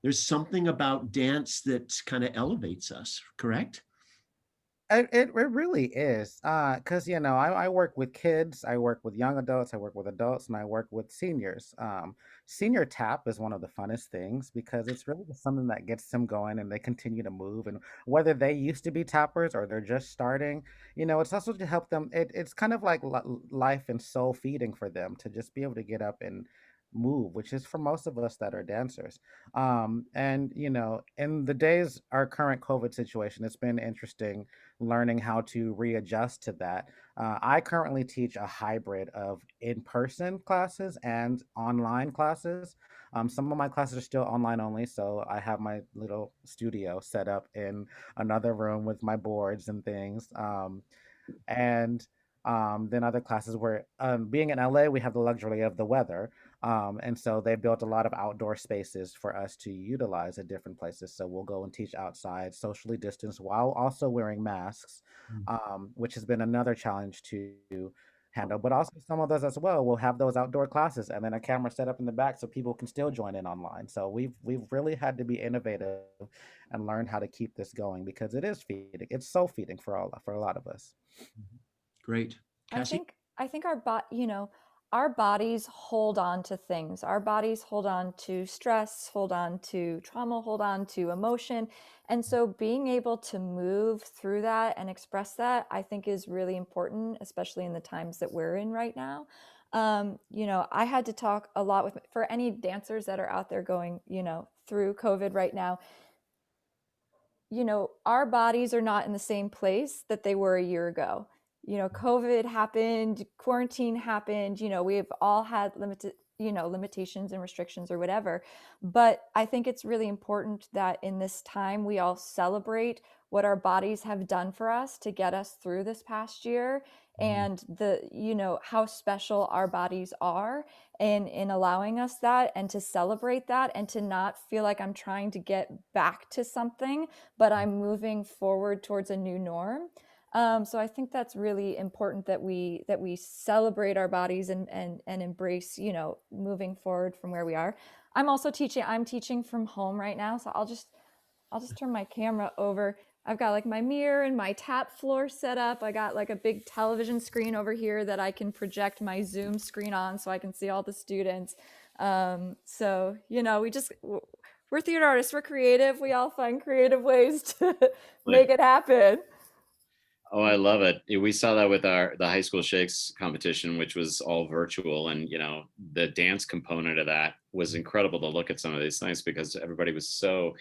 S1: There's something about dance that kind of elevates us, correct?
S4: It really is. Because I work with kids, I work with young adults, I work with adults, and I work with seniors. Senior tap is one of the funnest things because it's really just something that gets them going and they continue to move. And whether they used to be tappers or they're just starting, it's also to help them. It's kind of like life and soul feeding for them to just be able to get up and move, which is for most of us that are dancers. And in the days, our current COVID situation, it's been interesting learning how to readjust to that. I currently teach a hybrid of in person classes and online classes. Some of my classes are still online only, so I have my little studio set up in another room with my boards and things. And then other classes where, being in LA, we have the luxury of the weather. And so they built a lot of outdoor spaces for us to utilize at different places. So we'll go and teach outside, socially distanced, while also wearing masks, which has been another challenge to handle. But also some of those as well will have those outdoor classes and then a camera set up in the back so people can still join in online. So we've really had to be innovative and learn how to keep this going because it is feeding. It's soul feeding for a lot of us.
S1: Great. Cassie?
S3: I think our bodies hold on to things. Our bodies hold on to stress, hold on to trauma, hold on to emotion. And so being able to move through that and express that, I think is really important, especially in the times that we're in right now. I had to talk a lot for any dancers that are out there going, through COVID right now. Our bodies are not in the same place that they were a year ago. COVID happened, quarantine happened, we've all had limitations and restrictions or whatever. But I think it's really important that in this time we all celebrate what our bodies have done for us to get us through this past year, and how special our bodies are in allowing us that, and to celebrate that, and to not feel like I'm trying to get back to something, but I'm moving forward towards a new norm. So I think that's really important that we celebrate our bodies and embrace, moving forward from where we are. I'm teaching from home right now, so I'll just turn my camera over. I've got like my mirror and my tap floor set up. I got like a big television screen over here that I can project my Zoom screen on so I can see all the students. So, we're theater artists, we're creative. We all find creative ways to make it happen.
S2: Oh, I love it. We saw that with the high school shakes competition, which was all virtual, and the dance component of that was incredible to look at some of these things, because everybody was so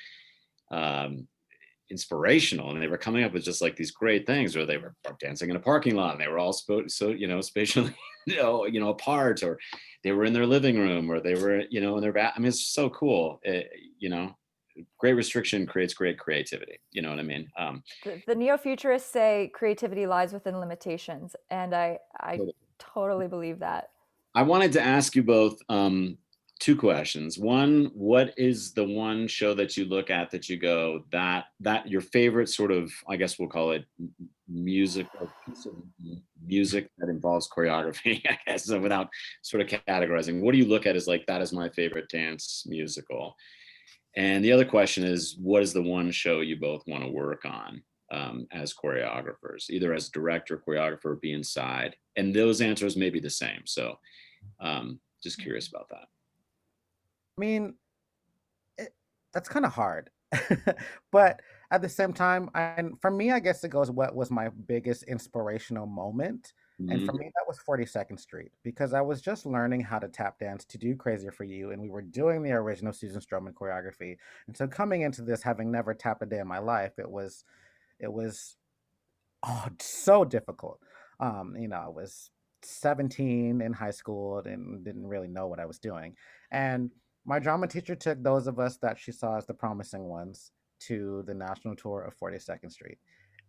S2: inspirational, and they were coming up with just like these great things, or they were dancing in a parking lot and they were all spatially apart, or they were in their living room, or they were in their bath. I mean, it's so cool. Great restriction creates great creativity. You know what I mean?
S3: The neo-futurists say creativity lies within limitations, and I totally believe that.
S2: I wanted to ask you both two questions. One, what is the one show that you look at that you go, that your favorite sort of, I guess we'll call it music, or piece of music that involves choreography, I guess, so without sort of categorizing, what do you look at as like, that is my favorite dance musical? And the other question is, what is the one show you both want to work on as choreographers, either as director, choreographer, or be inside? And those answers may be the same. So just curious about that.
S4: I mean, that's kind of hard. But at the same time, and for me, I guess it goes, what was my biggest inspirational moment? And for me, that was 42nd Street, because I was just learning how to tap dance to do Crazier for You, and we were doing the original Susan Stroman choreography. And so coming into this, having never tapped a day in my life, it was so difficult. I was 17 in high school and didn't really know what I was doing. And my drama teacher took those of us that she saw as the promising ones to the national tour of 42nd Street.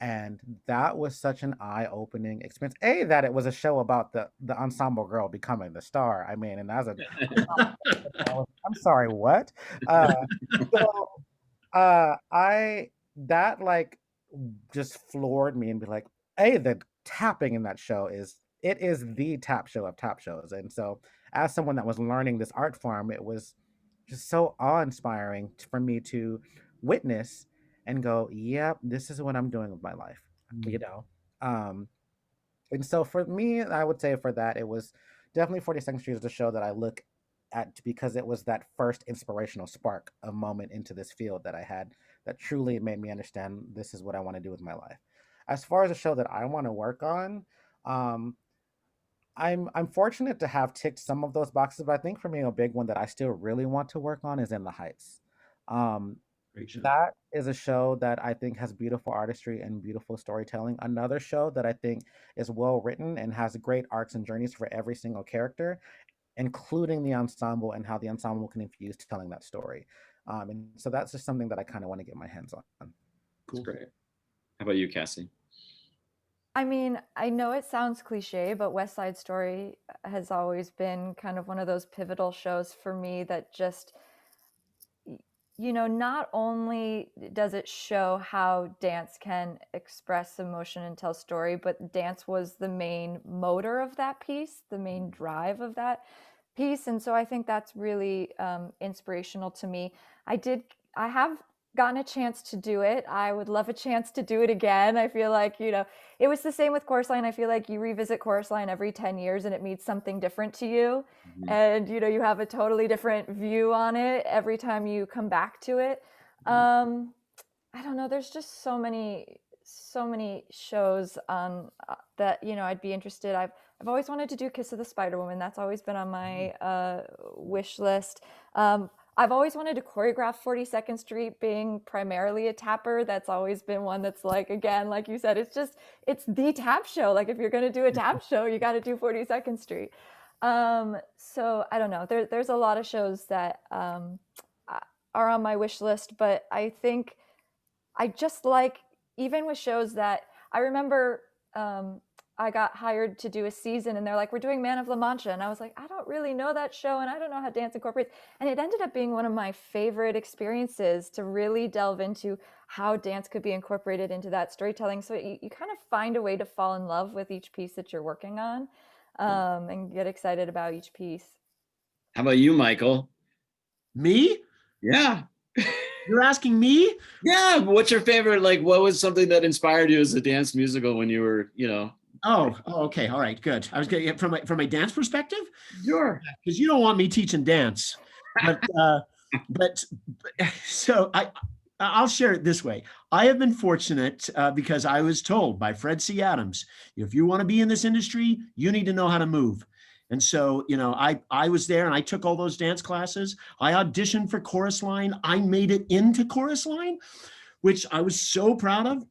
S4: And that was such an eye-opening experience. A, that it was a show about the ensemble girl becoming the star. I mean, and as a I'm sorry, what? So I that like just floored me, and be like, hey, the tapping in that show is the tap show of tap shows. And so as someone that was learning this art form, it was just so awe-inspiring for me to witness and go, yep, this is what I'm doing with my life, you know. Um, and so for me, I would say for that, it was definitely 42nd Street is the show that I look at, because it was that first inspirational spark, a moment into this field that I had that truly made me understand this is what I want to do with my life. As far as a show that I want to work on, um, I'm fortunate to have ticked some of those boxes, but I think for me a big one that I still really want to work on is In the Heights. Um,
S1: Great show.
S4: that is a show that I think has beautiful artistry and beautiful storytelling. Another show that I think is well written and has great arcs and journeys for every single character, including the ensemble and how the ensemble can infuse telling that story. And so that's just something that I kind of want to get my hands on.
S2: That's great. How about you, Cassie?
S3: I mean, I know it sounds cliche, but West Side Story has always been kind of one of those pivotal shows for me that just, not only does it show how dance can express emotion and tell story, but dance was the main motor of that piece, the main drive of that piece. And so I think that's really inspirational to me. I have gotten a chance to do it. I would love a chance to do it again. I feel like, it was the same with Chorus Line. I feel like you revisit Chorus Line every 10 years and it means something different to you. And, you have a totally different view on it every time you come back to it. I don't know. There's just so many shows on that, I'd be interested. I've always wanted to do Kiss of the Spider Woman. That's always been on my wish list. I've always wanted to choreograph 42nd Street, being primarily a tapper. That's always been one that's like, again, like you said, it's the tap show. Like if you're going to do a tap show, you got to do 42nd Street. So I don't know. There's a lot of shows that are on my wish list, but I think I just like, even with shows that I remember, I got hired to do a season and they're like, we're doing Man of La Mancha. And I was like, I don't really know that show and I don't know how dance incorporates. And it ended up being one of my favorite experiences to really delve into how dance could be incorporated into that storytelling. So you kind of find a way to fall in love with each piece that you're working on, and get excited about each piece.
S2: How about you, Michael?
S1: Me?
S2: Yeah.
S1: You're asking me?
S2: Yeah. What's your favorite? Like, what was something that inspired you as a dance musical when you were, you know?
S1: Oh, okay. All right, good. I was getting from my dance perspective,
S2: Sure.
S1: because you don't want me teaching dance, but but so I'll share it this way. I have been fortunate because I was told by Fred C. Adams, if you want to be in this industry, you need to know how to move. And so, I was there and I took all those dance classes. I auditioned for Chorus Line. I made it into Chorus Line, which I was so proud of.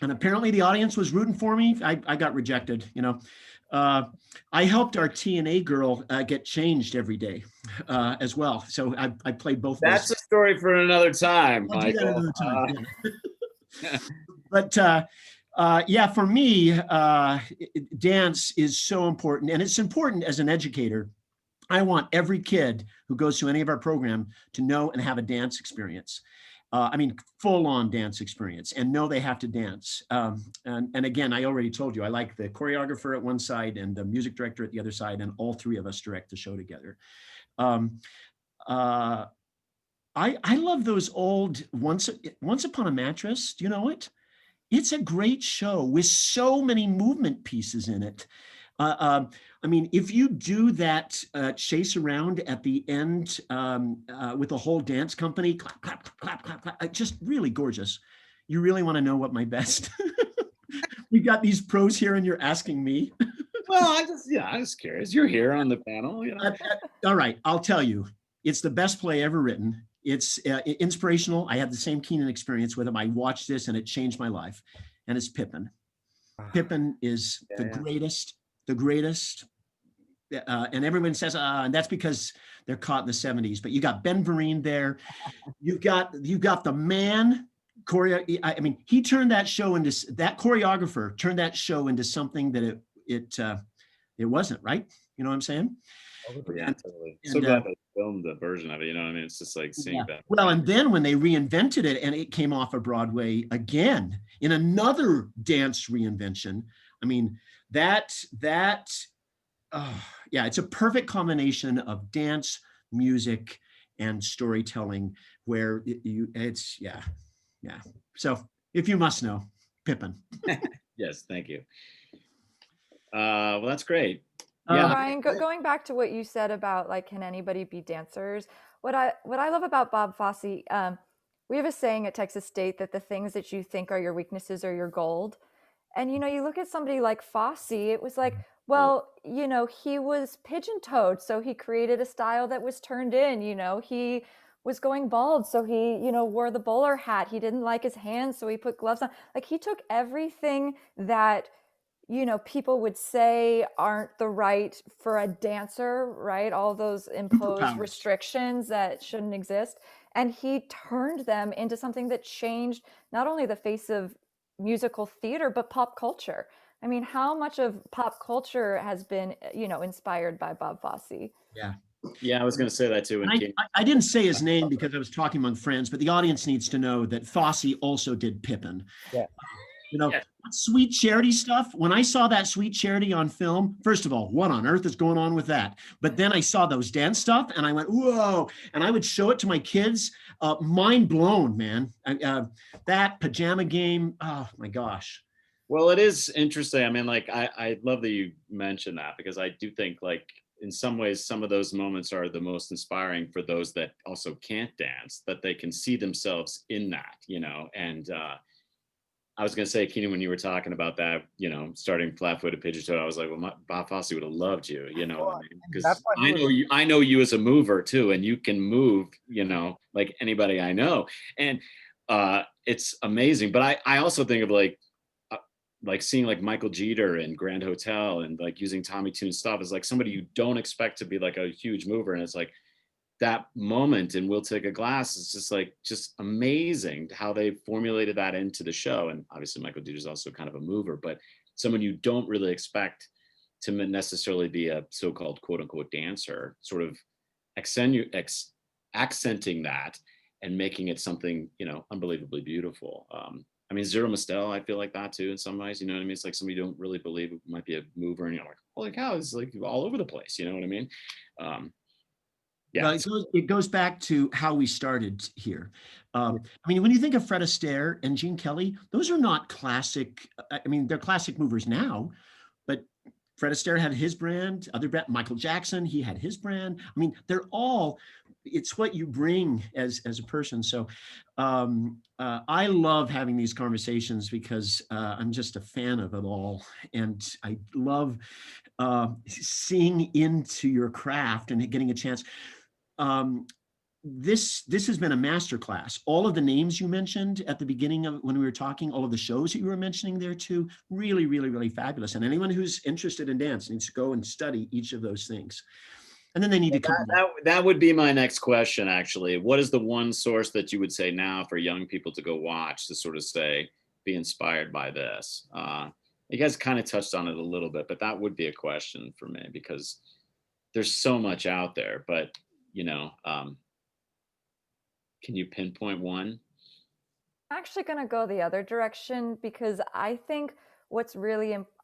S1: And apparently the audience was rooting for me. I got rejected. I helped our TNA girl get changed every day as well. So I played both.
S2: That's a story for another time,
S1: I'll do that
S2: Michael.
S1: another time. Yeah. But yeah, for me, dance is so important, and it's important as an educator. I want every kid who goes to any of our program to know and have a dance experience. I mean, full on dance experience, and know they have to dance. And again, I already told you, I like the choreographer at one side and the music director at the other side, and all three of us direct the show together. I love those old Once Upon a Mattress. Do you know it? It's a great show with so many movement pieces in it. I mean, if you do that chase around at the end with the whole dance company, clap, clap, clap, clap, clap, just really gorgeous. You really want to know what my best. We got these pros here, and you're asking me.
S2: Well, I was curious. You're here on the panel, you know.
S1: All right, I'll tell you. It's the best play ever written. It's inspirational. I had the same Keenan experience with him. I watched this and it changed my life. And it's Pippin. Pippin is the greatest. And everyone says, and that's because they're caught in the 70s. But you got Ben Vereen there. You've got the man. I mean, he turned that show into, that choreographer turned that show into something that it wasn't, right? You know what I'm saying?
S2: Yeah, totally. So glad they filmed the version of it. You know what I mean? It's just like seeing that.
S1: Well, and then when they reinvented it and it came off of Broadway again in another dance reinvention, I mean, yeah, it's a perfect combination of dance, music, and storytelling where yeah. So if you must know, Pippin.
S2: Yes, thank you. Well, that's great.
S3: Yeah. Ryan, going back to what you said about like, can anybody be dancers? What I love about Bob Fosse, we have a saying at Texas State that the things that you think are your weaknesses are your gold. And, you look at somebody like Fosse, it was like, well, he was pigeon-toed, so he created a style that was turned in, he was going bald, so he, wore the bowler hat. He didn't like his hands, so he put gloves on. Like, he took everything that people would say aren't the right for a dancer, right? All those imposed restrictions that shouldn't exist. And he turned them into something that changed not only the face of musical theater, but pop culture. I mean, how much of pop culture has been, inspired by Bob Fosse?
S2: Yeah, I was going to say that too.
S1: I didn't say his name because I was talking among friends, but the audience needs to know that Fosse also did Pippin.
S4: Yeah.
S1: Sweet Charity stuff. When I saw that Sweet Charity on film, first of all, what on earth is going on with that? But then I saw those dance stuff and I went, whoa. And I would show it to my kids. Mind blown, man. That Pajama Game. Oh my gosh.
S2: Well, it is interesting. I mean, like, I love that you mentioned that, because I do think, like, in some ways, some of those moments are the most inspiring for those that also can't dance, that they can see themselves in that, and I was gonna say, Keenan, when you were talking about that, starting flat-footed pigeon-toed, I was like, well, Bob Fosse would have loved you. You know what I
S4: Well,
S2: mean?
S4: and that's
S2: Because
S4: why he was.
S2: I know you as a mover too, and you can move, like anybody I know, and it's amazing. But I also think of uh, like seeing like Michael Jeter in Grand Hotel and like using Tommy Tune stuff as like somebody you don't expect to be like a huge mover, and it's like that moment in We'll Take a Glass is just amazing how they formulated that into the show. And obviously Michael Jeter is also kind of a mover, but someone you don't really expect to necessarily be a so-called quote unquote dancer, sort of accenting that and making it something, unbelievably beautiful. I mean, Zero Mostel, I feel like that too in some ways, you know what I mean? It's like somebody you don't really believe it might be a mover and you're like, holy cow, it's like all over the place, you know what I mean? Um,
S1: Well,
S2: yeah.
S1: it goes back to how we started here. I mean, when you think of Fred Astaire and Gene Kelly, those are not classic. I mean, they're classic movers now, but Fred Astaire had his brand. Other brand, Michael Jackson, he had his brand. I mean, they're all. It's what you bring as a person. So, I love having these conversations because I'm just a fan of it all, and I love seeing into your craft and getting a chance. um, this has been a masterclass. All of the names you mentioned at the beginning of when we were talking, all of the shows that you were mentioning there too, really, really, really fabulous. And anyone who's interested in dance needs to go and study each of those things. And then they need to come.
S2: That would be my next question, actually. What is the one source that you would say now for young people to go watch to sort of say, be inspired by this? You guys kind of touched on it a little bit, but that would be a question for me because there's so much out there. But, can you pinpoint one?
S3: I'm actually going to go the other direction because I think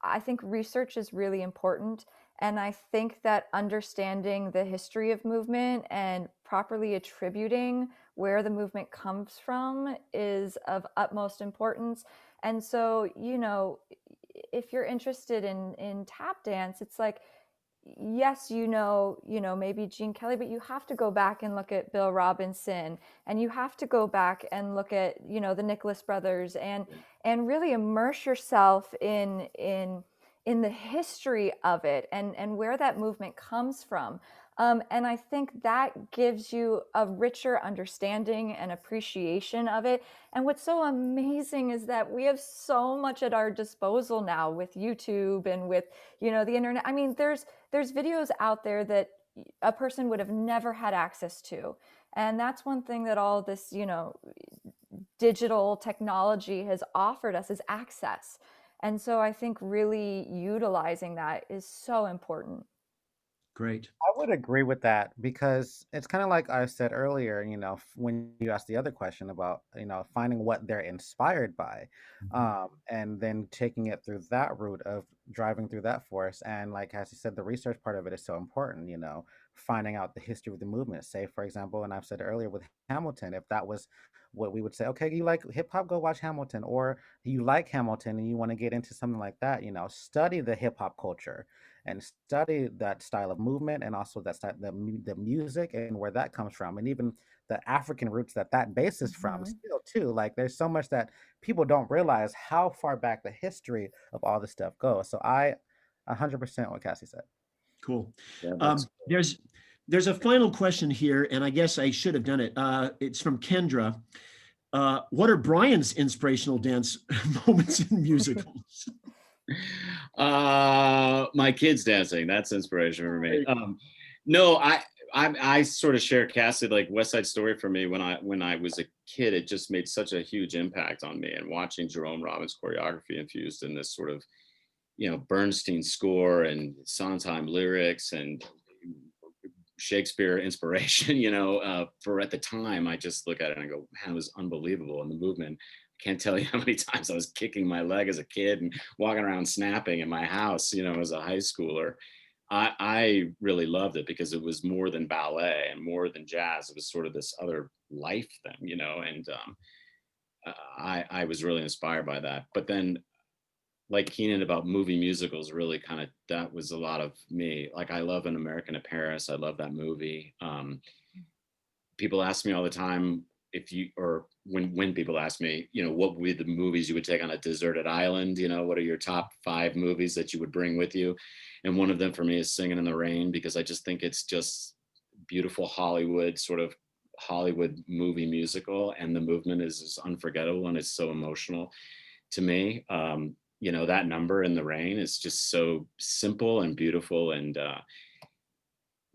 S3: I think research is really important. And I think that understanding the history of movement and properly attributing where the movement comes from is of utmost importance. And so, if you're interested in tap dance, it's like, yes, maybe Gene Kelly, but you have to go back and look at Bill Robinson, and you have to go back and look at, the Nicholas brothers, and really immerse yourself in the history of it and where that movement comes from. And I think that gives you a richer understanding and appreciation of it. And what's so amazing is that we have so much at our disposal now with YouTube and with, the internet. I mean, there's videos out there that a person would have never had access to. And that's one thing that all this, digital technology has offered us is access. And so I think really utilizing that is so important.
S1: Great.
S4: I would agree with that because it's kind of like I said earlier, when you asked the other question about, finding what they're inspired by, and then taking it through that route of driving through that force. And like as you said, the research part of it is so important, finding out the history of the movement. Say, for example, and I've said earlier with Hamilton, if that was what we would say, okay, you like hip hop, go watch Hamilton, or you like Hamilton and you want to get into something like that, study the hip hop culture and study that style of movement and also that style, the music and where that comes from, and even the African roots that base is from
S3: Mhm.
S4: still too. Like there's so much that people don't realize how far back the history of all this stuff goes. So I 100% what Cassie said.
S1: Cool.
S2: Yeah, that's
S1: There's a final question here, and I guess I should have done it. It's from Kendra. What are Brian's inspirational dance moments in musicals?
S2: my kids dancing. That's inspiration for me. No, I sort of share Cassie, like West Side Story for me when I was a kid. It just made such a huge impact on me, and watching Jerome Robbins choreography infused in this sort of Bernstein score and Sondheim lyrics and Shakespeare inspiration, for at the time, I just look at it and I go, man, it was unbelievable. And the movement, I can't tell you how many times I was kicking my leg as a kid and walking around snapping in my house, as a high schooler. I really loved it because it was more than ballet and more than jazz. It was sort of this other life thing, and I was really inspired by that. But then like Keenan about movie musicals really kind of that was a lot of me. Like I love An American in Paris. I love that movie. People ask me all the time, if you, or when people ask me, you know, what would be the movies you would take on a deserted island, you know, what are your top 5 movies that you would bring with you? And one of them for me is Singing in the Rain, because I just think it's just beautiful Hollywood, sort of Hollywood movie musical, and the movement is unforgettable and it's so emotional to me. You know, that number in the rain is just so simple and beautiful, and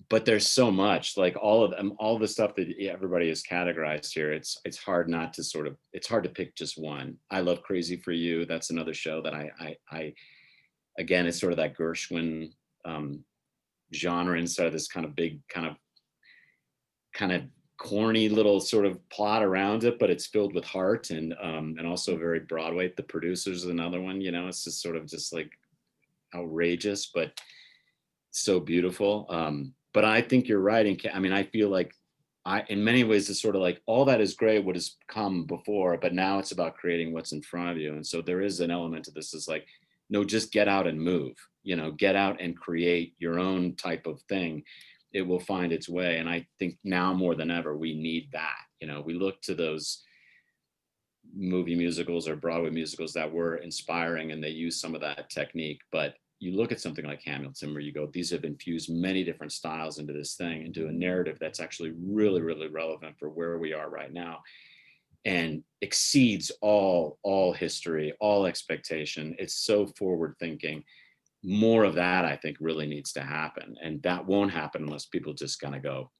S2: but there's so much, like all of them, all the stuff that everybody has categorized here. It's hard not to sort of, it's hard to pick just one. I love Crazy for You. That's another show that I again, it's sort of that Gershwin genre instead of this kind of big kind of corny little sort of plot around it, but it's filled with heart, and also very Broadway. The Producers is another one, you know, it's just sort of just like outrageous, but so beautiful. But I think you're right. And I mean, I feel like in many ways, it's sort of like all that is great, what has come before, but now it's about creating what's in front of you. And so there is an element to this is like, no, just get out and move, you know, get out and create your own type of thing. It will find its way. And I think now more than ever, we need that. You know, we look to those movie musicals or Broadway musicals that were inspiring, and they use some of that technique. But you look at something like Hamilton, where you go, these have infused many different styles into this thing, into a narrative that's actually really, really relevant for where we are right now, and exceeds all history, all expectation. It's so forward thinking. More of that, I think, really needs to happen. And that won't happen unless people just kind of go,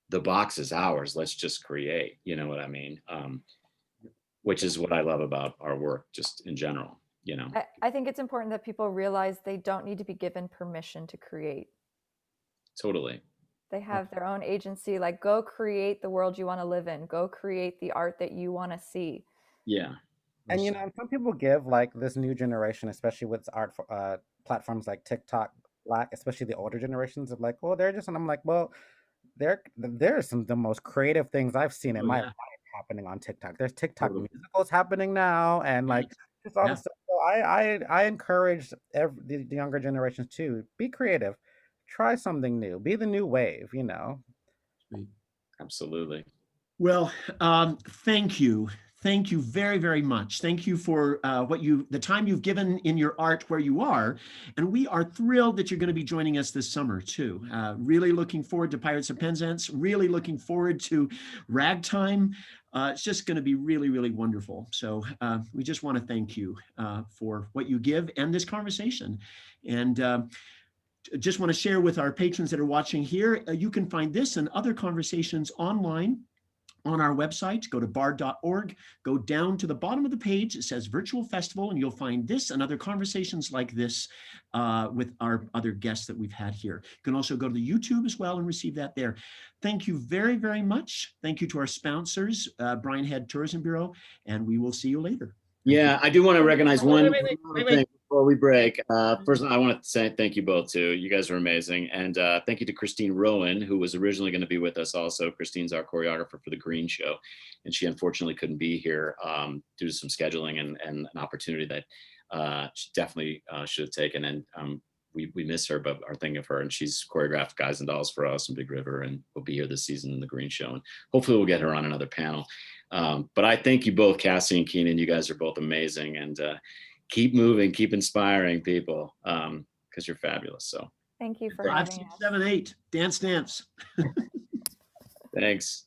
S2: the box is ours, let's just create, you know what I mean? Which is what I love about our work, just in general, you know.
S3: I think it's important that people realize they don't need to be given permission to create.
S2: Totally.
S3: They have their own agency. Like, go create the world you want to live in. Go create the art that you want to see.
S2: Yeah.
S4: And you know, some people give like this new generation, especially with art platforms like TikTok, Black, especially the older generations, of like, well, they're just, and I'm like, well, there are some of the most creative things I've seen in
S1: Oh,
S4: my
S1: yeah.
S4: life happening on TikTok. There's TikTok
S2: Totally.
S4: musicals happening now, and like
S1: Yes.
S4: just all
S1: Yeah.
S4: this stuff. So I encourage the younger generations to be creative, try something new, be the new wave. You know.
S1: Sweet.
S2: Absolutely.
S1: Well, thank you. Thank you very, very much. Thank you for the time you've given in your art where you are. And we are thrilled that you're going to be joining us this summer too. Really looking forward to Pirates of Penzance, really looking forward to Ragtime. It's just going to be really, really wonderful. So we just want to thank you for what you give and this conversation. And just want to share with our patrons that are watching here, you can find this and other conversations online on our website. Go to bard.org, go down to the bottom of the page. It says Virtual Festival, and you'll find this and other conversations like this with our other guests that we've had here. You can also go to the YouTube as well and receive that there. Thank you very, very much. Thank you to our sponsors, Brian Head Tourism Bureau, and we will see you later.
S2: Yeah, I do want to recognize one
S1: wait.
S2: thing before we break. First, I want to say thank you both too. You guys are amazing, and thank you to Christine Rowan, who was originally going to be with us. Also, Christine's our choreographer for the Green Show, and she unfortunately couldn't be here due to some scheduling and an opportunity that she definitely should have taken. And we miss her, but are thinking of her. And she's choreographed Guys and Dolls for us and Big River, and will be here this season in the Green Show. And hopefully, we'll get her on another panel. But I thank you both, Cassie and Keenan. You guys are both amazing, and keep moving, keep inspiring people, because you're fabulous. So
S3: Thank you for
S1: 5,
S3: having
S1: 6,
S3: us.
S1: 7, 8. Dance.
S2: thanks.